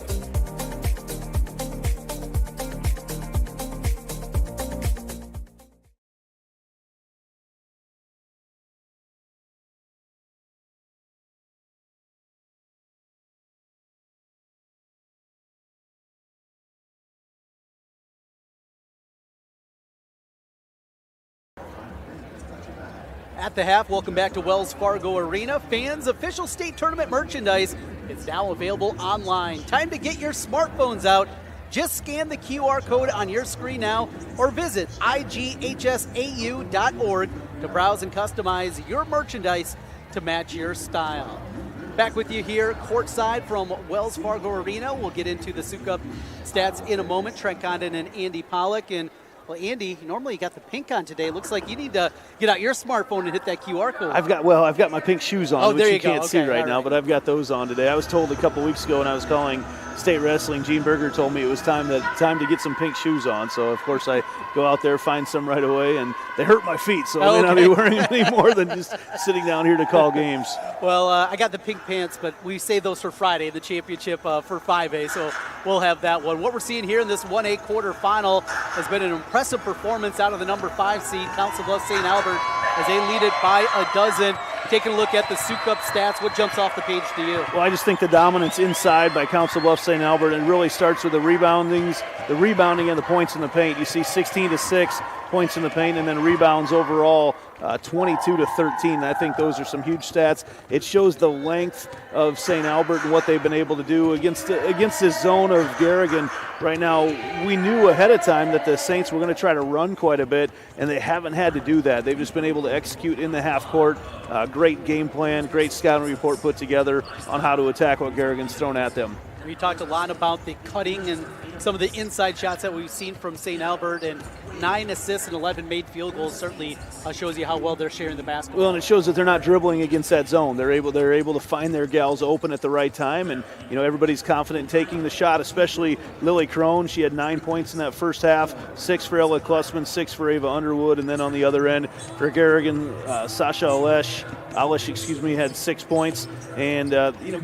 At the half, welcome back to Wells Fargo Arena. Fans, official state tournament merchandise is now available online. Time to get your smartphones out. Just scan the QR code on your screen now or visit IGHSAU.org to browse and customize your merchandise to match your style. Back with you here courtside from Wells Fargo Arena. We'll get into the Sukup stats in a moment. Trent Condon and Andy Pollock. And well, Andy, normally you got the pink on today. Looks like you need to get out your smartphone and hit that QR code. I've got my pink shoes on, which you can't see right now, but I've got those on today. I was told a couple weeks ago when I was calling State Wrestling, Gene Berger told me it was time to get some pink shoes on. So of course I go out there, find some right away, and they hurt my feet, so I may not be wearing them any more than just sitting down here to call games. Well, I got the pink pants, but we save those for Friday, the championship for 5A, so we'll have that one. What we're seeing here in this 1A quarterfinal has been an impressive performance out of the number 5 seed, Council Bluffs St. Albert, as they lead it by a dozen. Taking a look at the Sukup stats, what jumps off the page to you? Well, I just think the dominance inside by Council Bluffs St. Albert, and really starts with the rebounding and the points in the paint. You see 16-6 points in the paint, and then rebounds overall 22-13. I think those are some huge stats. It shows the length of St. Albert and what they've been able to do against this zone of Garrigan. Right now, we knew ahead of time that the Saints were going to try to run quite a bit, and they haven't had to do that. They've just been able to execute in the half court. Great game plan, great scouting report put together on how to attack what Garrigan's thrown at them. We talked a lot about the cutting and some of the inside shots that we've seen from St. Albert, and 9 assists and 11 made field goals certainly shows you how well they're sharing the basketball. Well, and it shows that they're not dribbling against that zone. They're able to find their gals open at the right time, and everybody's confident in taking the shot, especially Lily Crone. She had 9 points in that first half, 6 for Ella Klussman, 6 for Ava Underwood, and then on the other end for Garrigan, Sasha Alish had 6 points, and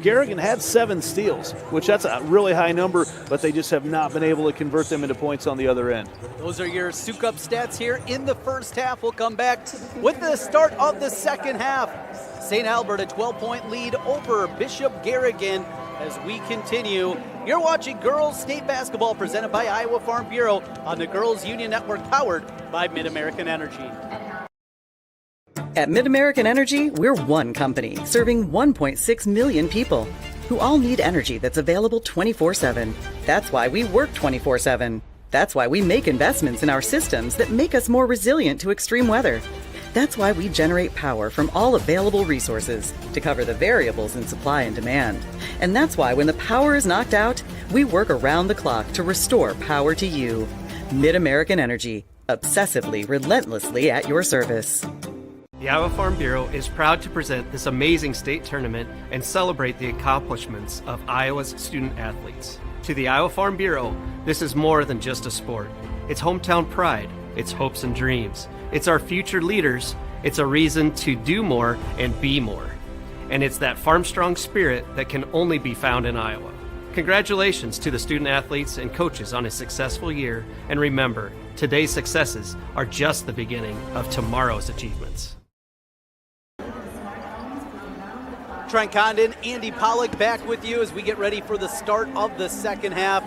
Garrigan had 7 steals, which that's a really high number, but they just have not been able to convert them into points on the other end. Those are your Sukup stats here in the first half. We'll come back with the start of the second half. St. Albert a 12-point lead over Bishop Garrigan as we continue. You're watching Girls State Basketball presented by Iowa Farm Bureau on the Girls Union Network, powered by Mid-American Energy. At Mid-American Energy, we're one company serving 1.6 million people who all need energy that's available 24/7. That's why we work 24/7. That's why we make investments in our systems that make us more resilient to extreme weather. That's why we generate power from all available resources to cover the variables in supply and demand. And that's why when the power is knocked out, we work around the clock to restore power to you. Mid-American Energy, obsessively, relentlessly at your service. The Iowa Farm Bureau is proud to present this amazing state tournament and celebrate the accomplishments of Iowa's student athletes. To the Iowa Farm Bureau, this is more than just a sport. It's hometown pride, it's hopes and dreams, it's our future leaders, it's a reason to do more and be more. And it's that farm-strong spirit that can only be found in Iowa. Congratulations to the student athletes and coaches on a successful year, and remember, today's successes are just the beginning of tomorrow's achievements. Trent Condon, Andy Pollock back with you as we get ready for the start of the second half.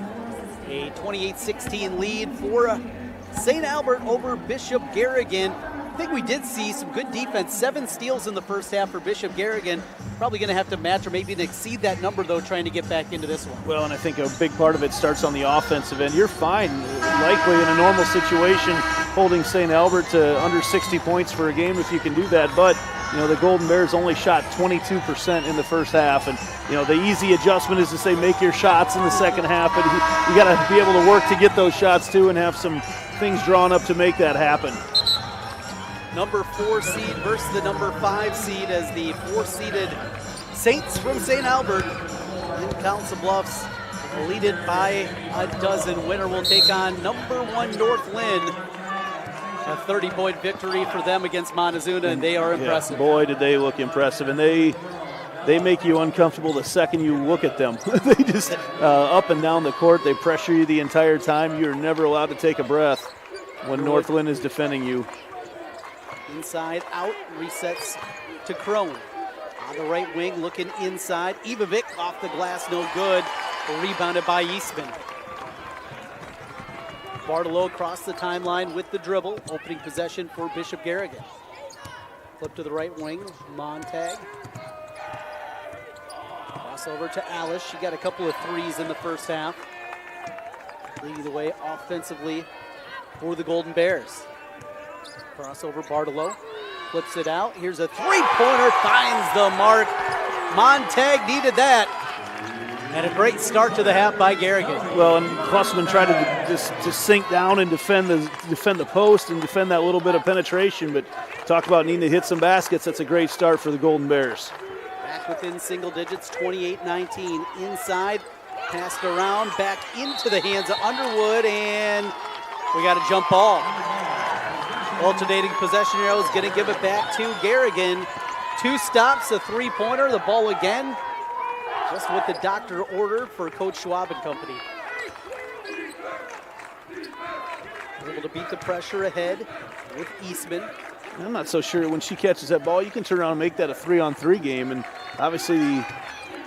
A 28-16 lead for St. Albert over Bishop Garrigan. I think we did see some good defense. 7 steals in the first half for Bishop Garrigan. Probably going to have to match or maybe exceed that number, though, trying to get back into this one. Well, and I think a big part of it starts on the offensive end. You're fine, likely in a normal situation, holding St. Albert to under 60 points for a game if you can do that. But the Golden Bears only shot 22% in the first half, and the easy adjustment is to say make your shots in the second half, but you got to be able to work to get those shots too and have some things drawn up to make that happen. Number 4 seed versus the number 5 seed as the 4-seeded Saints from St. Albert in Council Bluffs, leaded by a dozen. Winner will take on number 1 North Lynn. A 30-point victory for them against Montezuma, and they are impressive. Yeah, boy, did they look impressive, and they make you uncomfortable the second you look at them. They just up and down the court, they pressure you the entire time. You're never allowed to take a breath when North Lynn is defending you. Inside out, resets to Crone. On the right wing, looking inside. Ivovic off the glass, no good. Rebounded by Eastman. Bartolo across the timeline with the dribble. Opening possession for Bishop Garrigan. Flip to the right wing, Montag. Cross over to Alice. She got a couple of threes in the first half. leading the way offensively for the Golden Bears. Crossover, Bartolo flips it out. Here's a three-pointer, finds the mark. Montag needed that. And a great start to the half by Garrigan. Well, and Klussman tried to just sink down and defend the post and defend that little bit of penetration, but talk about needing to hit some baskets. That's a great start for the Golden Bears. Back within single digits, 28-19. Inside, passed around, back into the hands of Underwood, and we got a jump ball. Alternating possession here. I was going to give it back to Garrigan. 2 stops, a three-pointer, the ball again. Just what the doctor ordered for Coach Schwab and company. Able to beat the pressure ahead with Eastman. I'm not so sure when she catches that ball, you can turn around and make that a 3-on-3 game. And obviously, the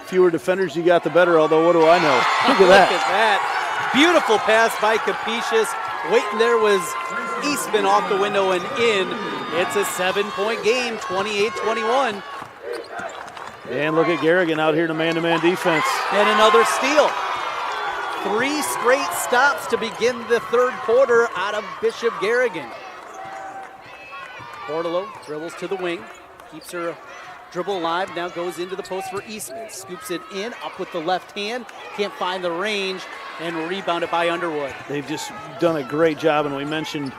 fewer defenders you got, the better. Although, what do I know? Look at that. Look at that. Beautiful pass by Capetious. Waiting there was Eastman off the window and in. It's a 7-point game, 28-21. And look at Garrigan out here in a man-to-man defense. And another steal. 3 straight stops to begin the third quarter out of Bishop Garrigan. Bartolo dribbles to the wing, keeps her dribble alive, now goes into the post for Eastman. Scoops it in, up with the left hand, can't find the range, and rebounded by Underwood. They've just done a great job, and we mentioned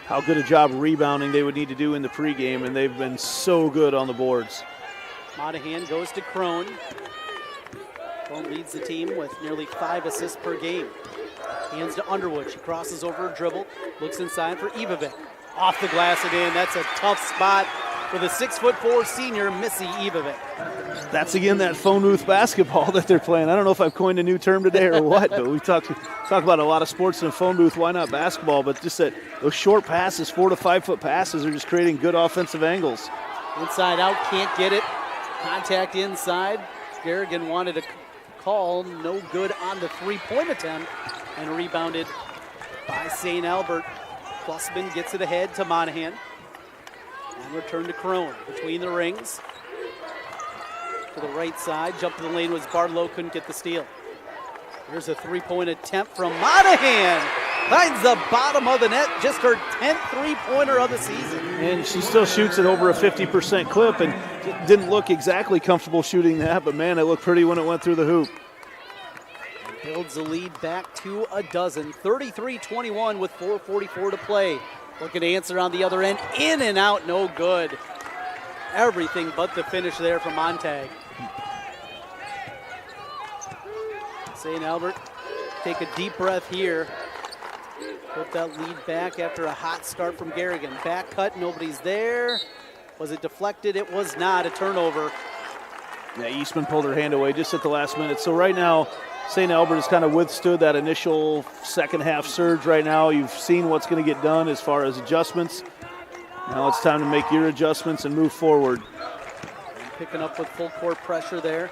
how good a job rebounding they would need to do in the pregame, and they've been so good on the boards. Monahan goes to Crone. Crone leads the team with nearly 5 assists per game. Hands to Underwood. She crosses over a dribble, looks inside for Ivovic. Off the glass and in. That's a tough spot for the 6'4" senior, Missy Ivovic. That's again that phone booth basketball that they're playing. I don't know if I've coined a new term today or what, but we talk about a lot of sports in a phone booth. Why not basketball? But just that those short passes, 4 to 5 foot passes, are just creating good offensive angles. Inside out, can't get it. Contact inside. Garrigan wanted a call. No good on the three-point attempt. And rebounded by St. Albert. Klussman gets it ahead to Monahan. And return to Crone between the rings. To the right side. Jump to the lane was Bartolo. Couldn't get the steal. Here's a three-point attempt from Monahan. Finds the bottom of the net. Just her 10th three-pointer of the season. And she still shoots at over a 50% clip and didn't look exactly comfortable shooting that, but man, it looked pretty when it went through the hoop. Builds the lead back to a dozen. 33-21 with 4:44 to play. Looking to answer on the other end. In and out, no good. Everything but the finish there from Montag. St. Albert, take a deep breath here. Put that lead back after a hot start from Garrigan. Back cut, nobody's there. Was it deflected? It was not. A turnover. Yeah, Eastman pulled her hand away just at the last minute. So right now, St. Albert has kind of withstood that initial second half surge right now. You've seen what's going to get done as far as adjustments. Now it's time to make your adjustments and move forward. And picking up with full court pressure there.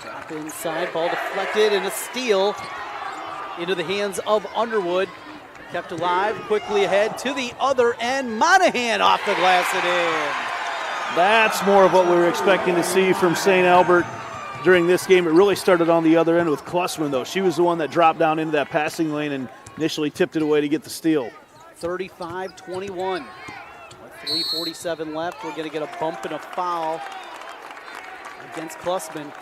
Drop inside, ball deflected, and a steal into the hands of Underwood. Kept alive, quickly ahead to the other end. Monahan off the glass and in. That's more of what we were expecting to see from St. Albert during this game. It really started on the other end with Klussman, though. She was the one that dropped down into that passing lane and initially tipped it away to get the steal. 35-21. With 3:47 left, we're going to get a bump and a foul against Klussman.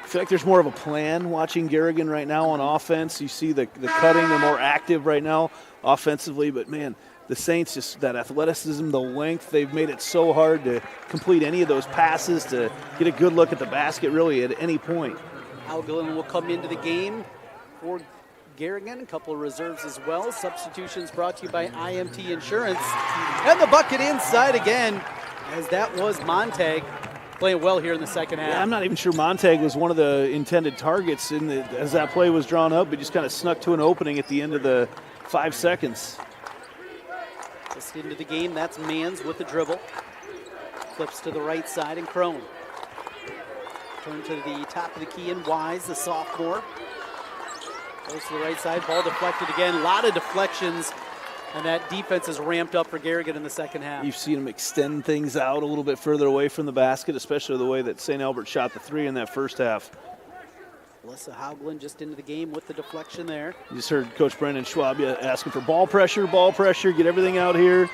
I feel like there's more of a plan watching Garrigan right now on offense. You see the cutting, they're more active right now offensively, but man, the Saints, just that athleticism, the length, they've made it so hard to complete any of those passes, to get a good look at the basket really at any point. Algona will come into the game for Garrigan, a couple of reserves as well. Substitutions brought to you by IMT Insurance. And the bucket inside again, as that was Montag. Playing well here in the second half. Yeah, I'm not even sure Montag was one of the intended targets as that play was drawn up. He just kind of snuck to an opening at the end of the 5 seconds. Just into the game, that's Mans with the dribble. Flips to the right side and Crone. Turn to the top of the key and Wise, the sophomore. Goes to the right side, ball deflected again. A lot of deflections And that defense is ramped up for Garrigan in the second half. You've seen them extend things out a little bit further away from the basket, especially the way that St. Albert shot the three in that first half. Alyssa Hauglin just into the game with the deflection there. You just heard Coach Brendan Schwab asking for ball pressure, get everything out here.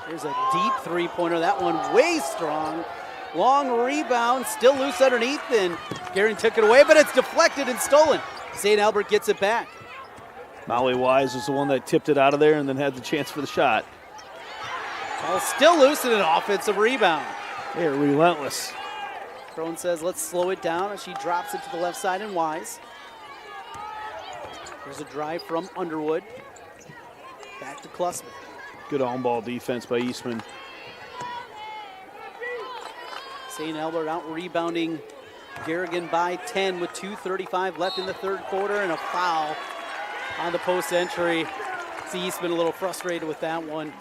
There's a deep three-pointer. That one way strong. Long rebound, still loose underneath, and Garrigan took it away, but it's deflected and stolen. St. Albert gets it back. Molly Wise was the one that tipped it out of there and then had the chance for the shot. Ball still loose in an offensive rebound. They're relentless. Crone says, let's slow it down, as she drops it to the left side and Wise. There's a drive from Underwood. Back to Klusman. Good on-ball defense by Eastman. St. Albert out rebounding Garrigan by 10 with 2:35 left in the third quarter, and a foul on the post entry. See Eastman a little frustrated with that one.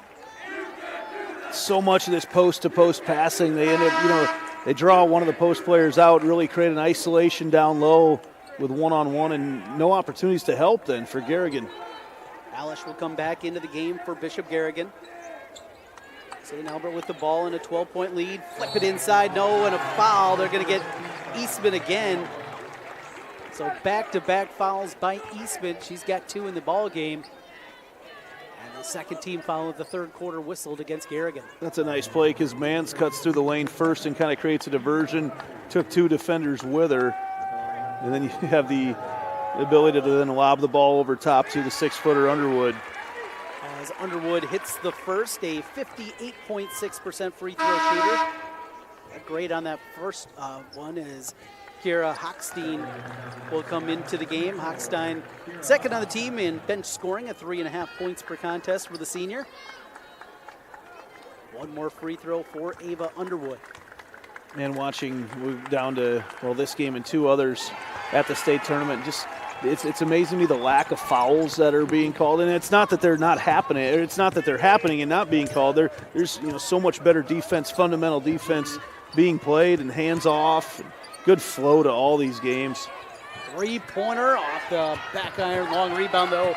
So much of this post-to-post passing, they end up, they draw one of the post players out, really create an isolation down low with one-on-one, and no opportunities to help then for Garrigan. Alish will come back into the game for Bishop Garrigan. St. Albert with the ball in a 12-point lead. Flip it inside, no, and a foul. They're going to get Eastman again. So back-to-back fouls by Eastman. She's got 2 in the ball game. And the second team foul of the third quarter whistled against Garrigan. That's a nice play because Mans cuts through the lane first and kind of creates a diversion. Took 2 defenders with her. And then you have the ability to then lob the ball over top to the 6-footer Underwood. As Underwood hits the first, a 58.6% free throw shooter. Great on that first one as Kira Hochstein will come into the game. Hochstein second on the team in bench scoring at 3.5 points per contest for the senior. One more free throw for Ava Underwood. And watching move down to, well, this game and 2 others at the state tournament, just it's amazing to me the lack of fouls that are being called. And it's not that they're not happening. It's not that they're happening and not being called. There's so much better defense, fundamental defense being played and hands off. Good flow to all these games. Three-pointer off the back iron. Long rebound, though.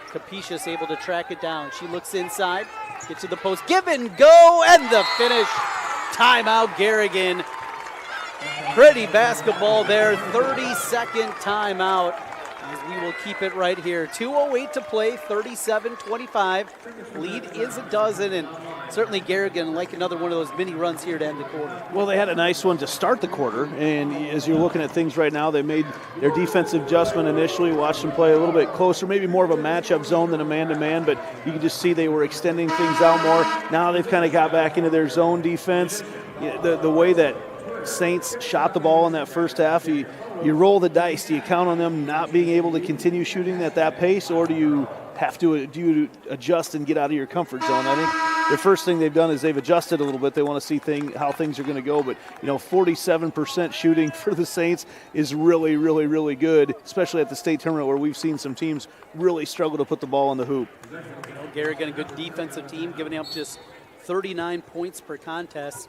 Capicious able to track it down. She looks inside, gets to the post. Give and go, and the finish. Timeout, Garrigan. Pretty basketball there. 30-second timeout. As we will keep it right here. 2:08 to play, 37-25. Lead is a dozen, and certainly Garrigan like another one of those mini runs here to end the quarter. Well, they had a nice one to start the quarter, and as you're looking at things right now, they made their defensive adjustment initially, watched them play a little bit closer, maybe more of a matchup zone than a man-to-man, but you can just see they were extending things out more. Now they've kind of got back into their zone defense. The way that Saints shot the ball in that first half, you roll the dice. Do you count on them not being able to continue shooting at that pace, or do you adjust and get out of your comfort zone? I think the first thing they've done is they've adjusted a little bit. They want to see how things are going to go. But 47% shooting for the Saints is really, really, really good, especially at the state tournament where we've seen some teams really struggle to put the ball in the hoop. Garrigan, a good defensive team, giving up just 39 points per contest,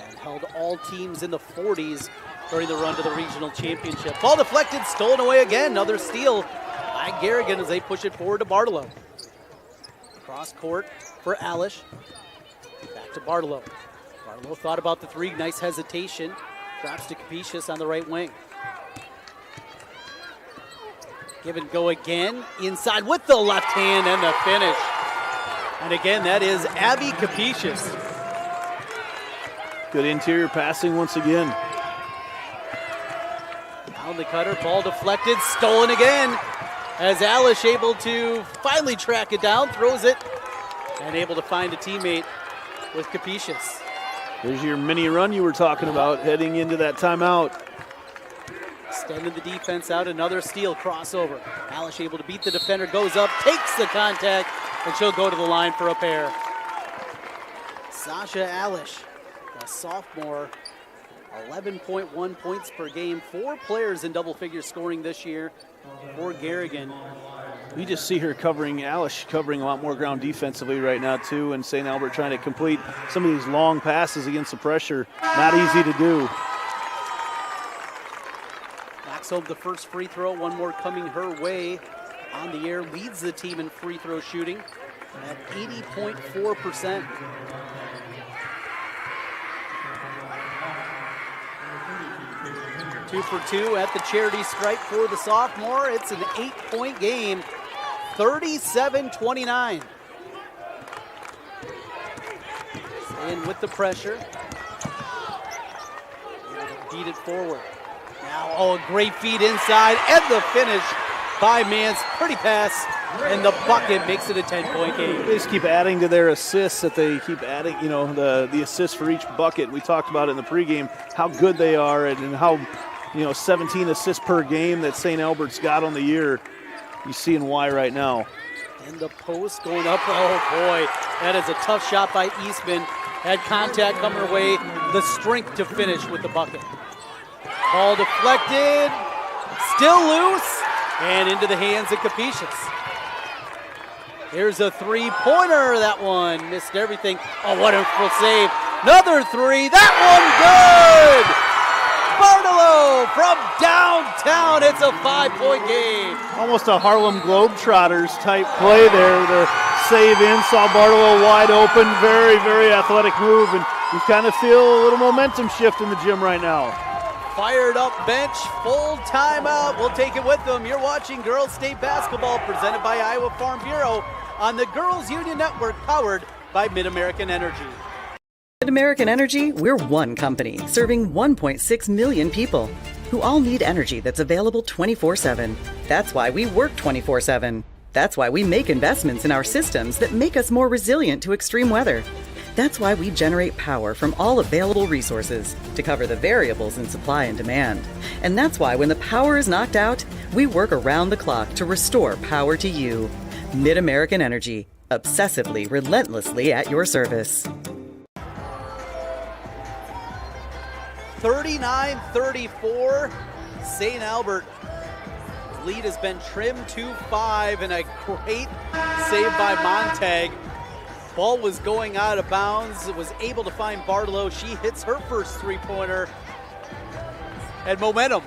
and held all teams in the 40s during the run to the regional championship. Ball deflected, stolen away again. Another steal by Garrigan as they push it forward to Bartolo. Cross court for Alish. Back to Bartolo. Bartolo thought about the three. Nice hesitation. Drops to Capicious on the right wing. Give and go again. Inside with the left hand and the finish. And again, that is Abby Capicious. Good interior passing once again. Down the cutter, ball deflected, stolen again. As Alish able to finally track it down, throws it, and able to find a teammate with Capicious. There's your mini run you were talking about heading into that timeout. Extending the defense out, another steal, crossover. Alish able to beat the defender, goes up, takes the contact, and she'll go to the line for a pair. Sasha Alish, a sophomore, 11.1 points per game. 4 players in double figures scoring this year for Garrigan. You just see her Alish covering a lot more ground defensively right now too, and St. Albert trying to complete some of these long passes against the pressure. Not easy to do. Knocks home the first free throw, one more coming her way on the air, leads the team in free throw shooting at 80.4%. Two for two at the charity stripe for the sophomore. It's an 8-point game, 37-29. Staying with the pressure. Beat it forward. Now, a great feed inside, and the finish by Mans. Pretty pass, and the bucket makes it a 10-point game. They just keep adding to their assists that they keep adding, the assists for each bucket. We talked about it in the pregame, how good they are and how, 17 assists per game that St. Albert's got on the year. You're seeing why right now. And the post going up. Oh, boy. That is a tough shot by Eastman. Had contact coming her way. The strength to finish with the bucket. Ball deflected. Still loose. And into the hands of Capetious. Here's a three-pointer. That one missed everything. Oh, what a full save. Another three. That one good. Bartolo from downtown. It's a 5-point game. Almost a Harlem Globetrotters type play there. The save in, saw Bartolo wide open. Very, very athletic move. And you kind of feel a little momentum shift in the gym right now. Fired up bench, full timeout. We'll take it with them. You're watching Girls State Basketball presented by Iowa Farm Bureau on the Girls Union Network, powered by Mid-American Energy. Mid-American Energy, we're one company serving 1.6 million people who all need energy that's available 24/7. That's why we work 24/7. That's why we make investments in our systems that make us more resilient to extreme weather. That's why we generate power from all available resources to cover the variables in supply and demand. And that's why when the power is knocked out, we work around the clock to restore power to you. Mid-American Energy, obsessively, relentlessly at your service. 39-34, St. Albert. Lead has been trimmed to 5, and a great save by Montag. Ball was going out of bounds. It was able to find Bartolo. She hits her first three-pointer. And momentum.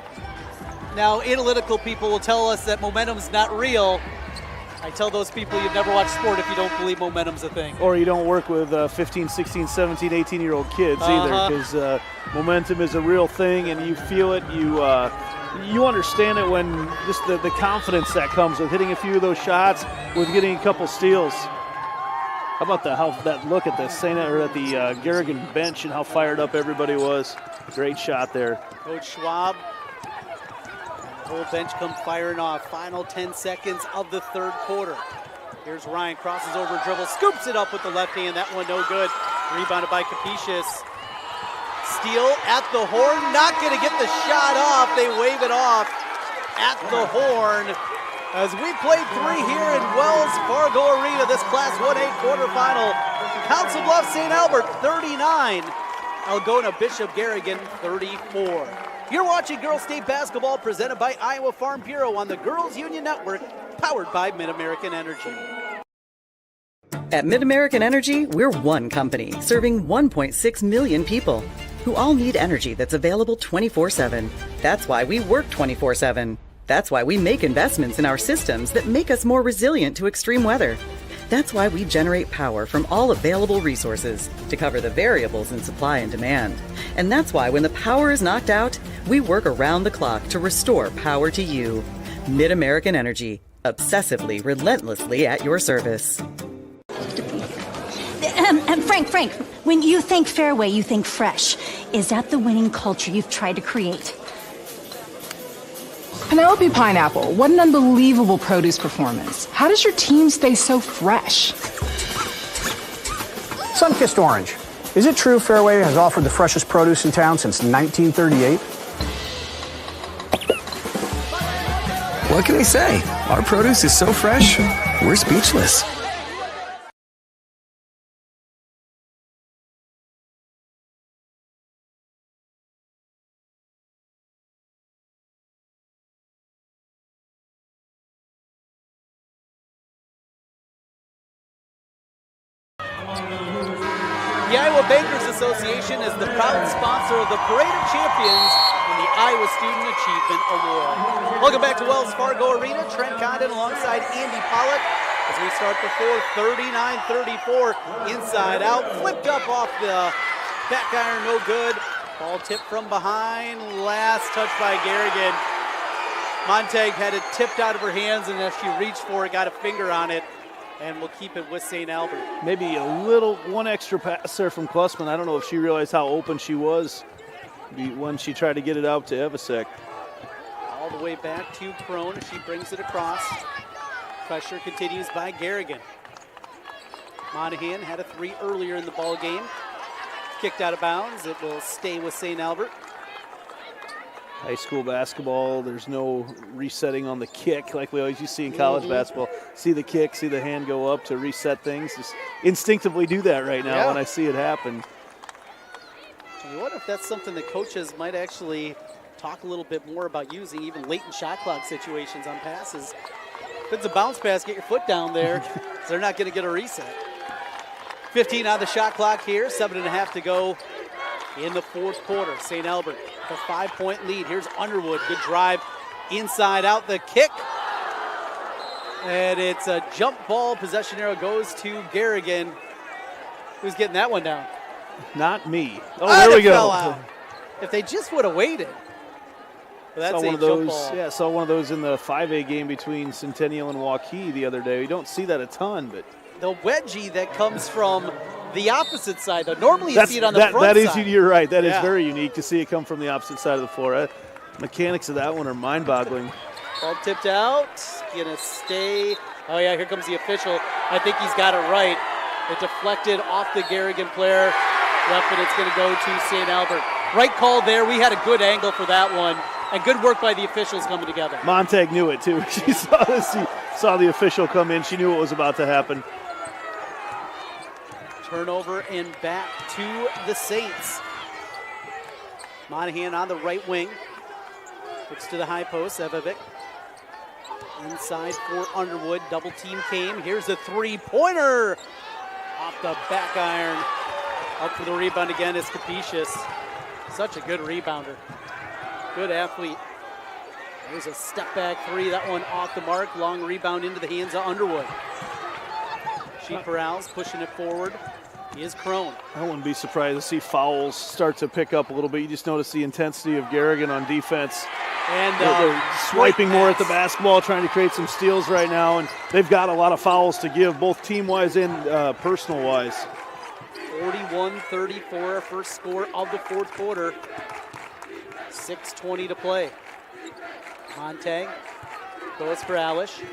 Now, analytical people will tell us that momentum's not real. I tell those people you've never watched sport if you don't believe momentum's a thing. Or you don't work with 15, 16, 17, 18-year-old kids either, because momentum is a real thing, and you feel it. You understand it when just the confidence that comes with hitting a few of those shots, with getting a couple steals. How about that look at the Garrigan bench and how fired up everybody was. Great shot there. Coach Schwab. Whole bench come firing off. Final 10 seconds of the third quarter. Here's Ryan, crosses over, dribble, scoops it up with the left hand. That one no good. Rebounded by Capetious. Steele at the horn, not going to get the shot off. They wave it off at the horn. As we play 3 here in Wells Fargo Arena, this Class 1A quarterfinal. Council Bluffs St. Albert 39, Algona Bishop Garrigan 34. You're watching Girls State Basketball presented by Iowa Farm Bureau on the Girls Union Network, powered by Mid-American Energy. At Mid-American Energy, we're one company serving 1.6 million people who all need energy that's available 24/7. That's why we work 24/7. That's why we make investments in our systems that make us more resilient to extreme weather. That's why we generate power from all available resources to cover the variables in supply and demand. And that's why when the power is knocked out, we work around the clock to restore power to you. Mid-American Energy, obsessively, relentlessly at your service. Frank, when you think Fairway, you think fresh. Is that the winning culture you've tried to create? Penelope Pineapple, what an unbelievable produce performance. How does your team stay so fresh? Sun-kissed orange. Is it true Fairway has offered the freshest produce in town since 1938? What can we say? Our produce is so fresh, we're speechless. The Iowa Bankers Association is the proud sponsor of the Parade of Champions, and the Iowa Student Achievement Award. Welcome back to Wells Fargo Arena. Trent Condon alongside Andy Pollock as we start the fourth, 39-34, inside out, flipped up off the back iron, no good. Ball tipped from behind, last touch by Garrigan. Montag had it tipped out of her hands, and as she reached for it, got a finger on it, and we'll keep it with St. Albert. Maybe one extra pass there from Klussman. I don't know if she realized how open she was when she tried to get it out to Evasek. All the way back to Crone. She brings it across. Pressure continues by Garrigan. Monahan had a 3 earlier in the ball game. Kicked out of bounds. It will stay with St. Albert. High school basketball, there's no resetting on the kick like we always used to see in college basketball. See the kick, see the hand go up to reset things. Just instinctively do that right now when I see it happen. I wonder if that's something that coaches might actually talk a little bit more about using, even late in shot clock situations on passes. If it's a bounce pass, get your foot down there, because they're not going to get a reset. 15 on the shot clock here, 7.5 to go in the fourth quarter. St. Albert, a 5-point lead. Here's Underwood, good drive, inside out the kick. And it's a jump ball. Possession arrow goes to Garrigan. Who's getting that one down? Not me. Oh, there we go. If they just would have waited. Well, that's saw one of those. Yeah, saw one of those in the 5A game between Centennial and Waukee the other day. You don't see that a ton, but the wedgie that comes from the opposite side, though. Normally you see it on the front side. That is, you're right. That is very unique to see it come from the opposite side of the floor. Mechanics of that one are mind-boggling. Ball tipped out. Gonna stay. Oh yeah, here comes the official. I think he's got it right. It deflected off the Garrigan player. Yep, and it's going to go to St. Albert. Right call there. We had a good angle for that one. And good work by the officials coming together. Montag knew it, too. She saw this. She saw the official come in. She knew what was about to happen. Turnover and back to the Saints. Monahan on the right wing. Looks to the high post. Evovic. Inside for Underwood. Double team came. Here's a three-pointer. Off the back iron. Up for the rebound again is Capetious. Such a good rebounder. Good athlete. There's a step back three. That one off the mark. Long rebound into the hands of Underwood. She corrals, pushing it forward. Is Crone. I wouldn't be surprised to see fouls start to pick up a little bit. You just notice the intensity of Garrigan on defense. And they're swiping more at the basketball, trying to create some steals right now. And they've got a lot of fouls to give, both team-wise and personal-wise. 41-34, our first score of the fourth quarter. 6:20 to play. Montag goes for Alish.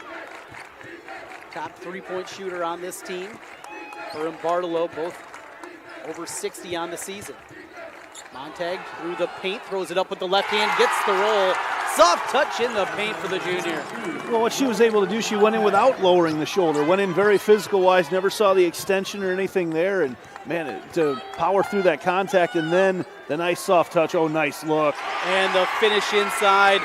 Top three-point shooter on this team. Her and Bartolo both over 60 on the season. Montag through the paint, throws it up with the left hand, gets the roll. Soft touch in the paint for the junior. Well, what she was able to do, she went in without lowering the shoulder, went in very physical-wise, never saw the extension or anything there, and man, to power through that contact, and then the nice soft touch. Oh, nice look. And the finish inside.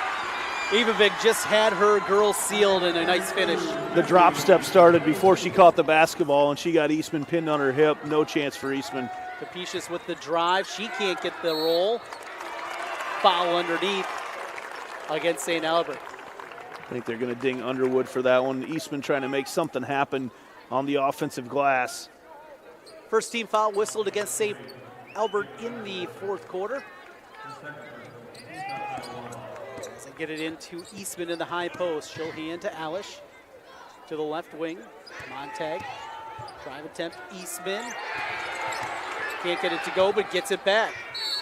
Ivovic just had her girl sealed in a nice finish. The drop step started before she caught the basketball, and she got Eastman pinned on her hip. No chance for Eastman. Capetious with the drive. She can't get the roll. Foul underneath against St. Albert. I think they're going to ding Underwood for that one. Eastman trying to make something happen on the offensive glass. First team foul whistled against St. Albert in the fourth quarter. As they get it into Eastman in the high post. She'll hand to Alish. To the left wing. Montag. Drive attempt. Eastman. Can't get it to go, but gets it back.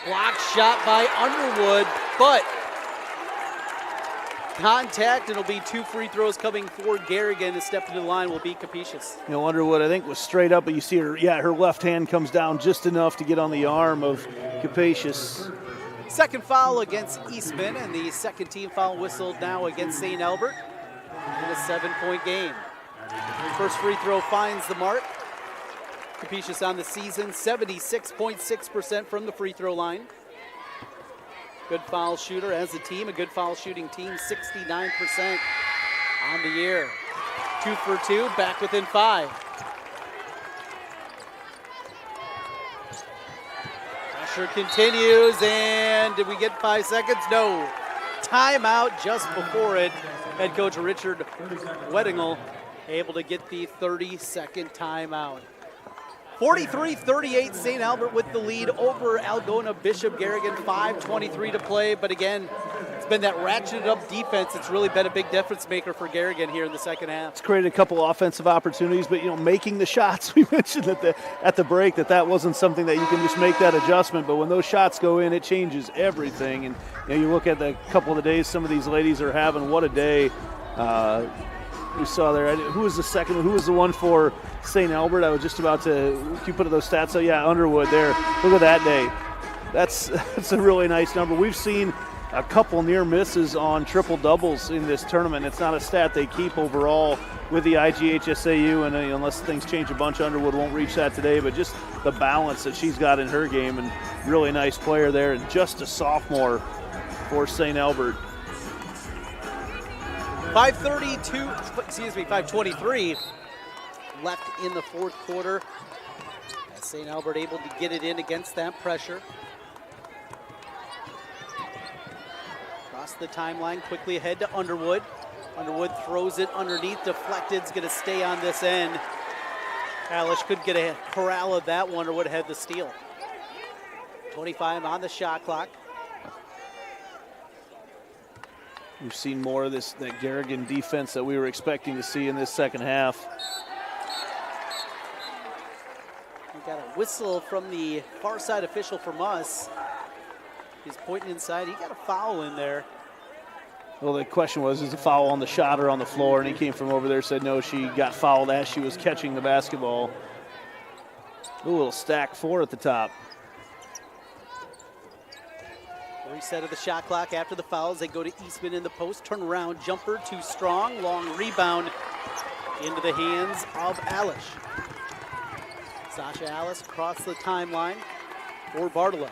Blocked shot by Underwood, but contact, and it'll be two free throws coming for Garrigan. To step into the line will be Capetious. You know, Underwood, I think, was straight up, but you see her, her left hand comes down just enough to get on the arm of Capetious. Second foul against Eastman, and the second team foul whistled now against St. Albert in a 7-point game. First free throw finds the mark. Capetious on the season, 76.6% from the free throw line. Good foul shooter as a team, a good foul shooting team, 69% on the year. 2 for 2, back within 5. Pressure continues, and did we get 5 seconds? No. Timeout just before it. Head coach Richard Weddingle able to get the 30-second timeout. 43-38, St. Albert with the lead over Algona Bishop Garrigan, 5:23 to play. But again, it's been that ratcheted up defense. It's really been a big difference maker for Garrigan here in the second half. It's created a couple offensive opportunities, but making the shots, we mentioned at the break that wasn't something that you can just make that adjustment. But when those shots go in, it changes everything. And you look at the couple of the days some of these ladies are having. What a day. We saw there. Who was the second? Who was the one for St. Albert? I was just about to. You put those stats. So yeah, Underwood there. Look at that day. That's a really nice number. We've seen a couple near misses on triple doubles in this tournament. It's not a stat they keep overall with the IGHSAU, and unless things change a bunch, Underwood won't reach that today. But just the balance that she's got in her game, and really nice player there, and just a sophomore for St. Albert. 5:23 left in the fourth quarter. As St. Albert able to get it in against that pressure. Across the timeline, quickly ahead to Underwood. Underwood throws it underneath, deflected, it's gonna stay on this end. Alish could get a corral of that one or would have had the steal. 25 on the shot clock. We've seen more of that Garrigan defense that we were expecting to see in this second half. We got a whistle from the far side official from us. He's pointing inside. He got a foul in there. Well, the question was, is the foul on the shot or on the floor? And he came from over there, said no, she got fouled as she was catching the basketball. A little stack 4 at the top. Reset of the shot clock after the fouls. They go to Eastman in the post. Turn around, jumper too strong. Long rebound into the hands of Alish. Sasha Alice across the timeline for Bartolo.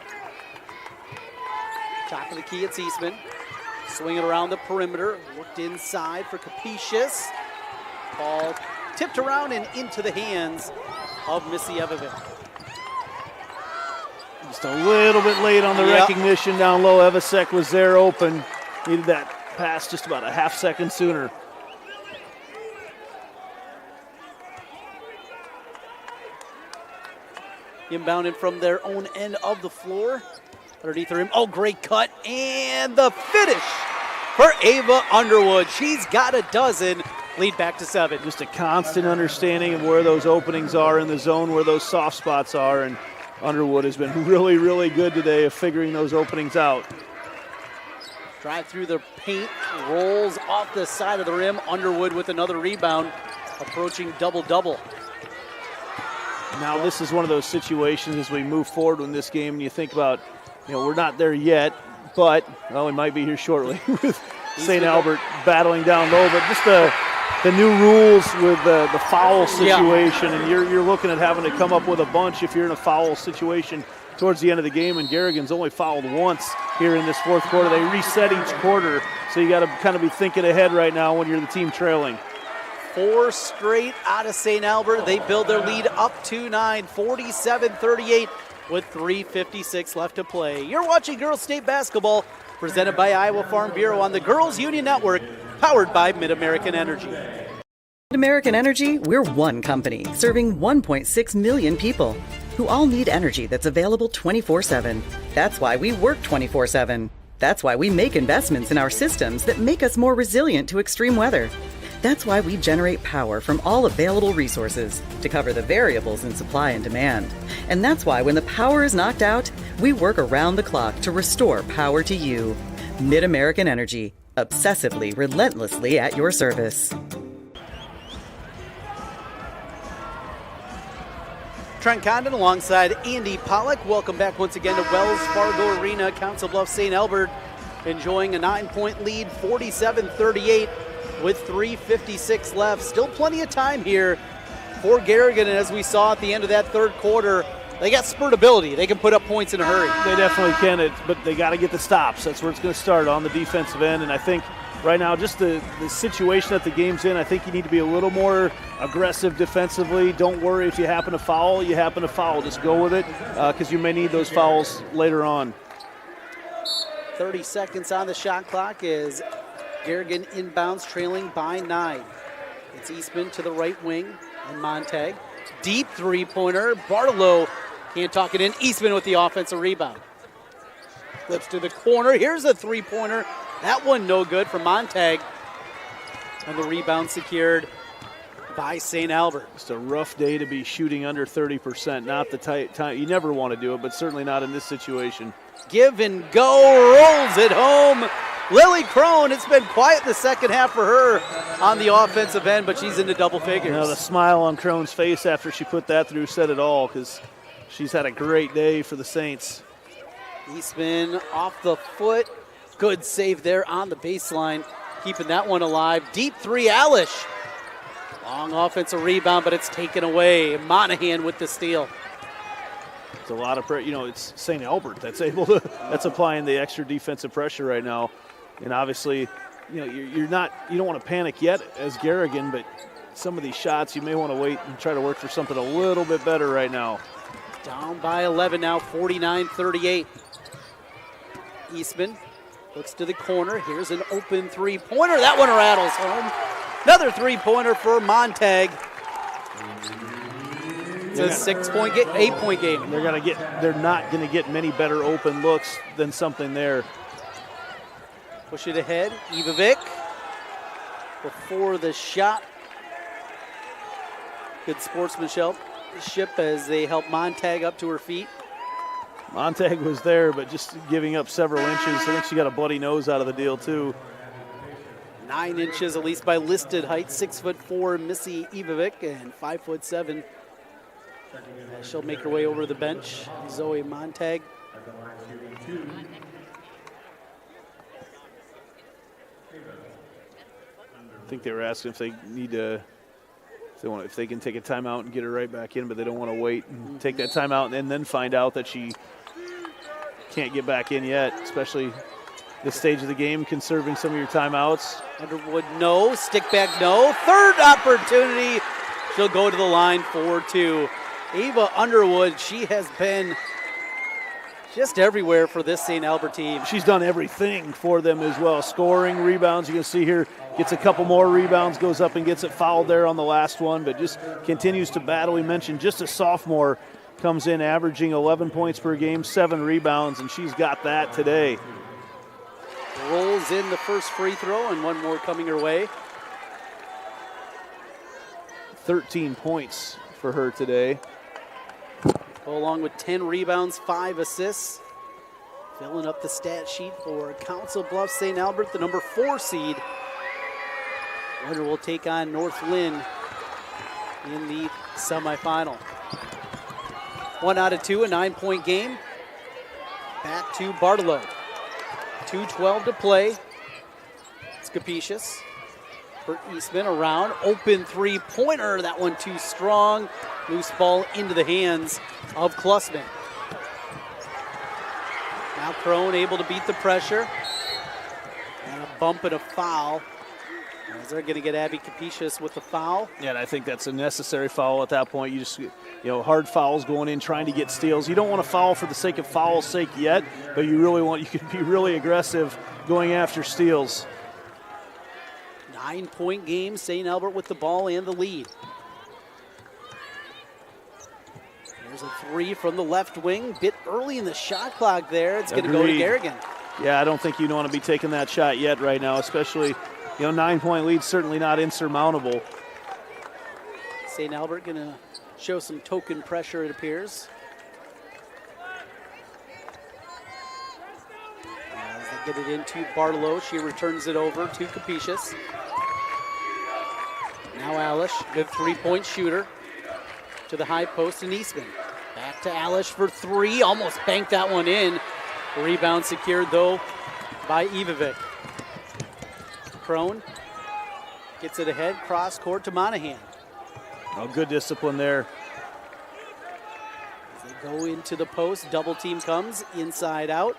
Top of the key, it's Eastman. Swing it around the perimeter. Looked inside for Capetious. Ball tipped around and into the hands of Missy Evovic. Just a little bit late on the recognition down low. Evasek was there open. Needed that pass just about a half second sooner. Inbounded from their own end of the floor. Underneath the rim. Oh, great cut. And the finish for Ava Underwood. She's got a dozen. Lead back to 7. Just a constant understanding of where those openings are in the zone, where those soft spots are. And Underwood has been really, really good today of figuring those openings out. Drive through the paint, rolls off the side of the rim. Underwood with another rebound, approaching double-double. Now this is one of those situations as we move forward in this game, and you think about, we're not there yet, but, we might be here shortly with St. Albert battling down low, but just the new rules with the foul situation, and you're looking at having to come up with a bunch if you're in a foul situation towards the end of the game, and Garrigan's only fouled once here in this fourth quarter. They reset each quarter, so you got to kind of be thinking ahead right now when you're the team trailing. 4 straight out of St. Albert. They build their lead up to 9, 47-38 with 3:56 left to play. You're watching Girls State Basketball, presented by Iowa Farm Bureau on the Girls Union Network, powered by Mid-American Energy. Mid-American Energy, we're one company serving 1.6 million people who all need energy that's available 24/7. That's why we work 24/7. That's why we make investments in our systems that make us more resilient to extreme weather. That's why we generate power from all available resources to cover the variables in supply and demand. And that's why when the power is knocked out, we work around the clock to restore power to you. Mid-American Energy, obsessively, relentlessly at your service. Trent Condon alongside Andy Pollack. Welcome back once again to Wells Fargo Arena, Council Bluffs, St. Albert, enjoying a 9-point lead, 47-38 with 3:56 left. Still plenty of time here for Garrigan, and as we saw at the end of that third quarter, they got spurtability. They can put up points in a hurry. They definitely can, but they got to get the stops. That's where it's going to start, on the defensive end, and I think right now, just the situation that the game's in, I think you need to be a little more aggressive defensively. Don't worry if you happen to foul, you happen to foul. Just go with it because you may need those fouls later on. 30 seconds on the shot clock as Garrigan inbounds, trailing by 9. It's Eastman to the right wing and Montag. Deep three-pointer. Barlow can't talk it in. Eastman with the offensive rebound. Flips to the corner. Here's a three-pointer. That one no good for Montag. And the rebound secured by St. Albert. Just a rough day to be shooting under 30%. Not the tight time. You never want to do it, but certainly not in this situation. Give and go. Rolls it home. Lily Crone, it's been quiet the second half for her on the offensive end, but she's into double figures. You know, the smile on Crone's face after she put that through said it all because she's had a great day for the Saints. Eastman off the foot. Good save there on the baseline, keeping that one alive. Deep three, Alish. Long offensive rebound, but it's taken away. Monahan with the steal. It's a lot of pressure. You know, it's St. Albert that's able to, that's applying the extra defensive pressure right now. And obviously, you know, you don't want to panic yet as Garrigan, but some of these shots you may want to wait and try to work for something a little bit better right now. Down by 11 now, 49-38. Eastman looks to the corner. Here's an open three-pointer. That one rattles home. Another three-pointer for Montag. It's a 6-point game, 8-point game. They're not going to get many better open looks than something there. Push it ahead. Ivovic before the shot. Good sportsmanship as they help Montag up to her feet. Montag was there, but just giving up several inches. I think she got a bloody nose out of the deal, too. 9 inches, at least by listed height. 6'4", Missy Ivovic, and 5'7". She'll make her way over to the bench. Zoe Montag. I think they were asking if they need to, if they can take a timeout and get her right back in, but they don't want to wait and take that timeout and then find out that she can't get back in yet, especially this stage of the game, conserving some of your timeouts. Underwood, no. Stick back, no. Third opportunity. She'll go to the line for 2. Ava Underwood, she has been just everywhere for this St. Albert team. She's done everything for them as well. Scoring, rebounds, you can see here, gets a couple more rebounds, goes up and gets it fouled there on the last one, but just continues to battle. We mentioned just a sophomore comes in averaging 11 points per game, 7 rebounds, and she's got that today. Rolls in the first free throw and one more coming her way. 13 points for her today. Go along with 10 rebounds, 5 assists. Filling up the stat sheet for Council Bluffs St. Albert, the number 4 seed. Winner will take on North Lynn in the semifinal. 1 out of 2, a 9-point game. Back to Bartolo. 2:12 to play. It's Capetious for Eastman around. Open three-pointer. That one too strong. Loose ball into the hands of Klussman. Now Crone able to beat the pressure. And a bump and a foul. As they're going to get Abby Capetious with the foul. Yeah, and I think that's a necessary foul at that point. You just, hard fouls going in, trying to get steals. You don't want to foul for the sake of foul's sake yet, but you can be really aggressive going after steals. 9-point game, St. Albert with the ball and the lead. There's a 3 from the left wing, bit early in the shot clock there. It's going to go to Garrigan. Yeah, I don't think you want to be taking that shot yet right now, especially, 9-point lead, certainly not insurmountable. St. Albert going to show some token pressure, it appears. As they get it into Bartolo, she returns it over to Capetious. Now Alish, good 3-point shooter to the high post in Eastman. Back to Alish for 3, almost banked that one in. Rebound secured though by Ivovic. Crone gets it ahead, cross court to Monahan. Oh, good discipline there. As they go into the post, double team comes inside out.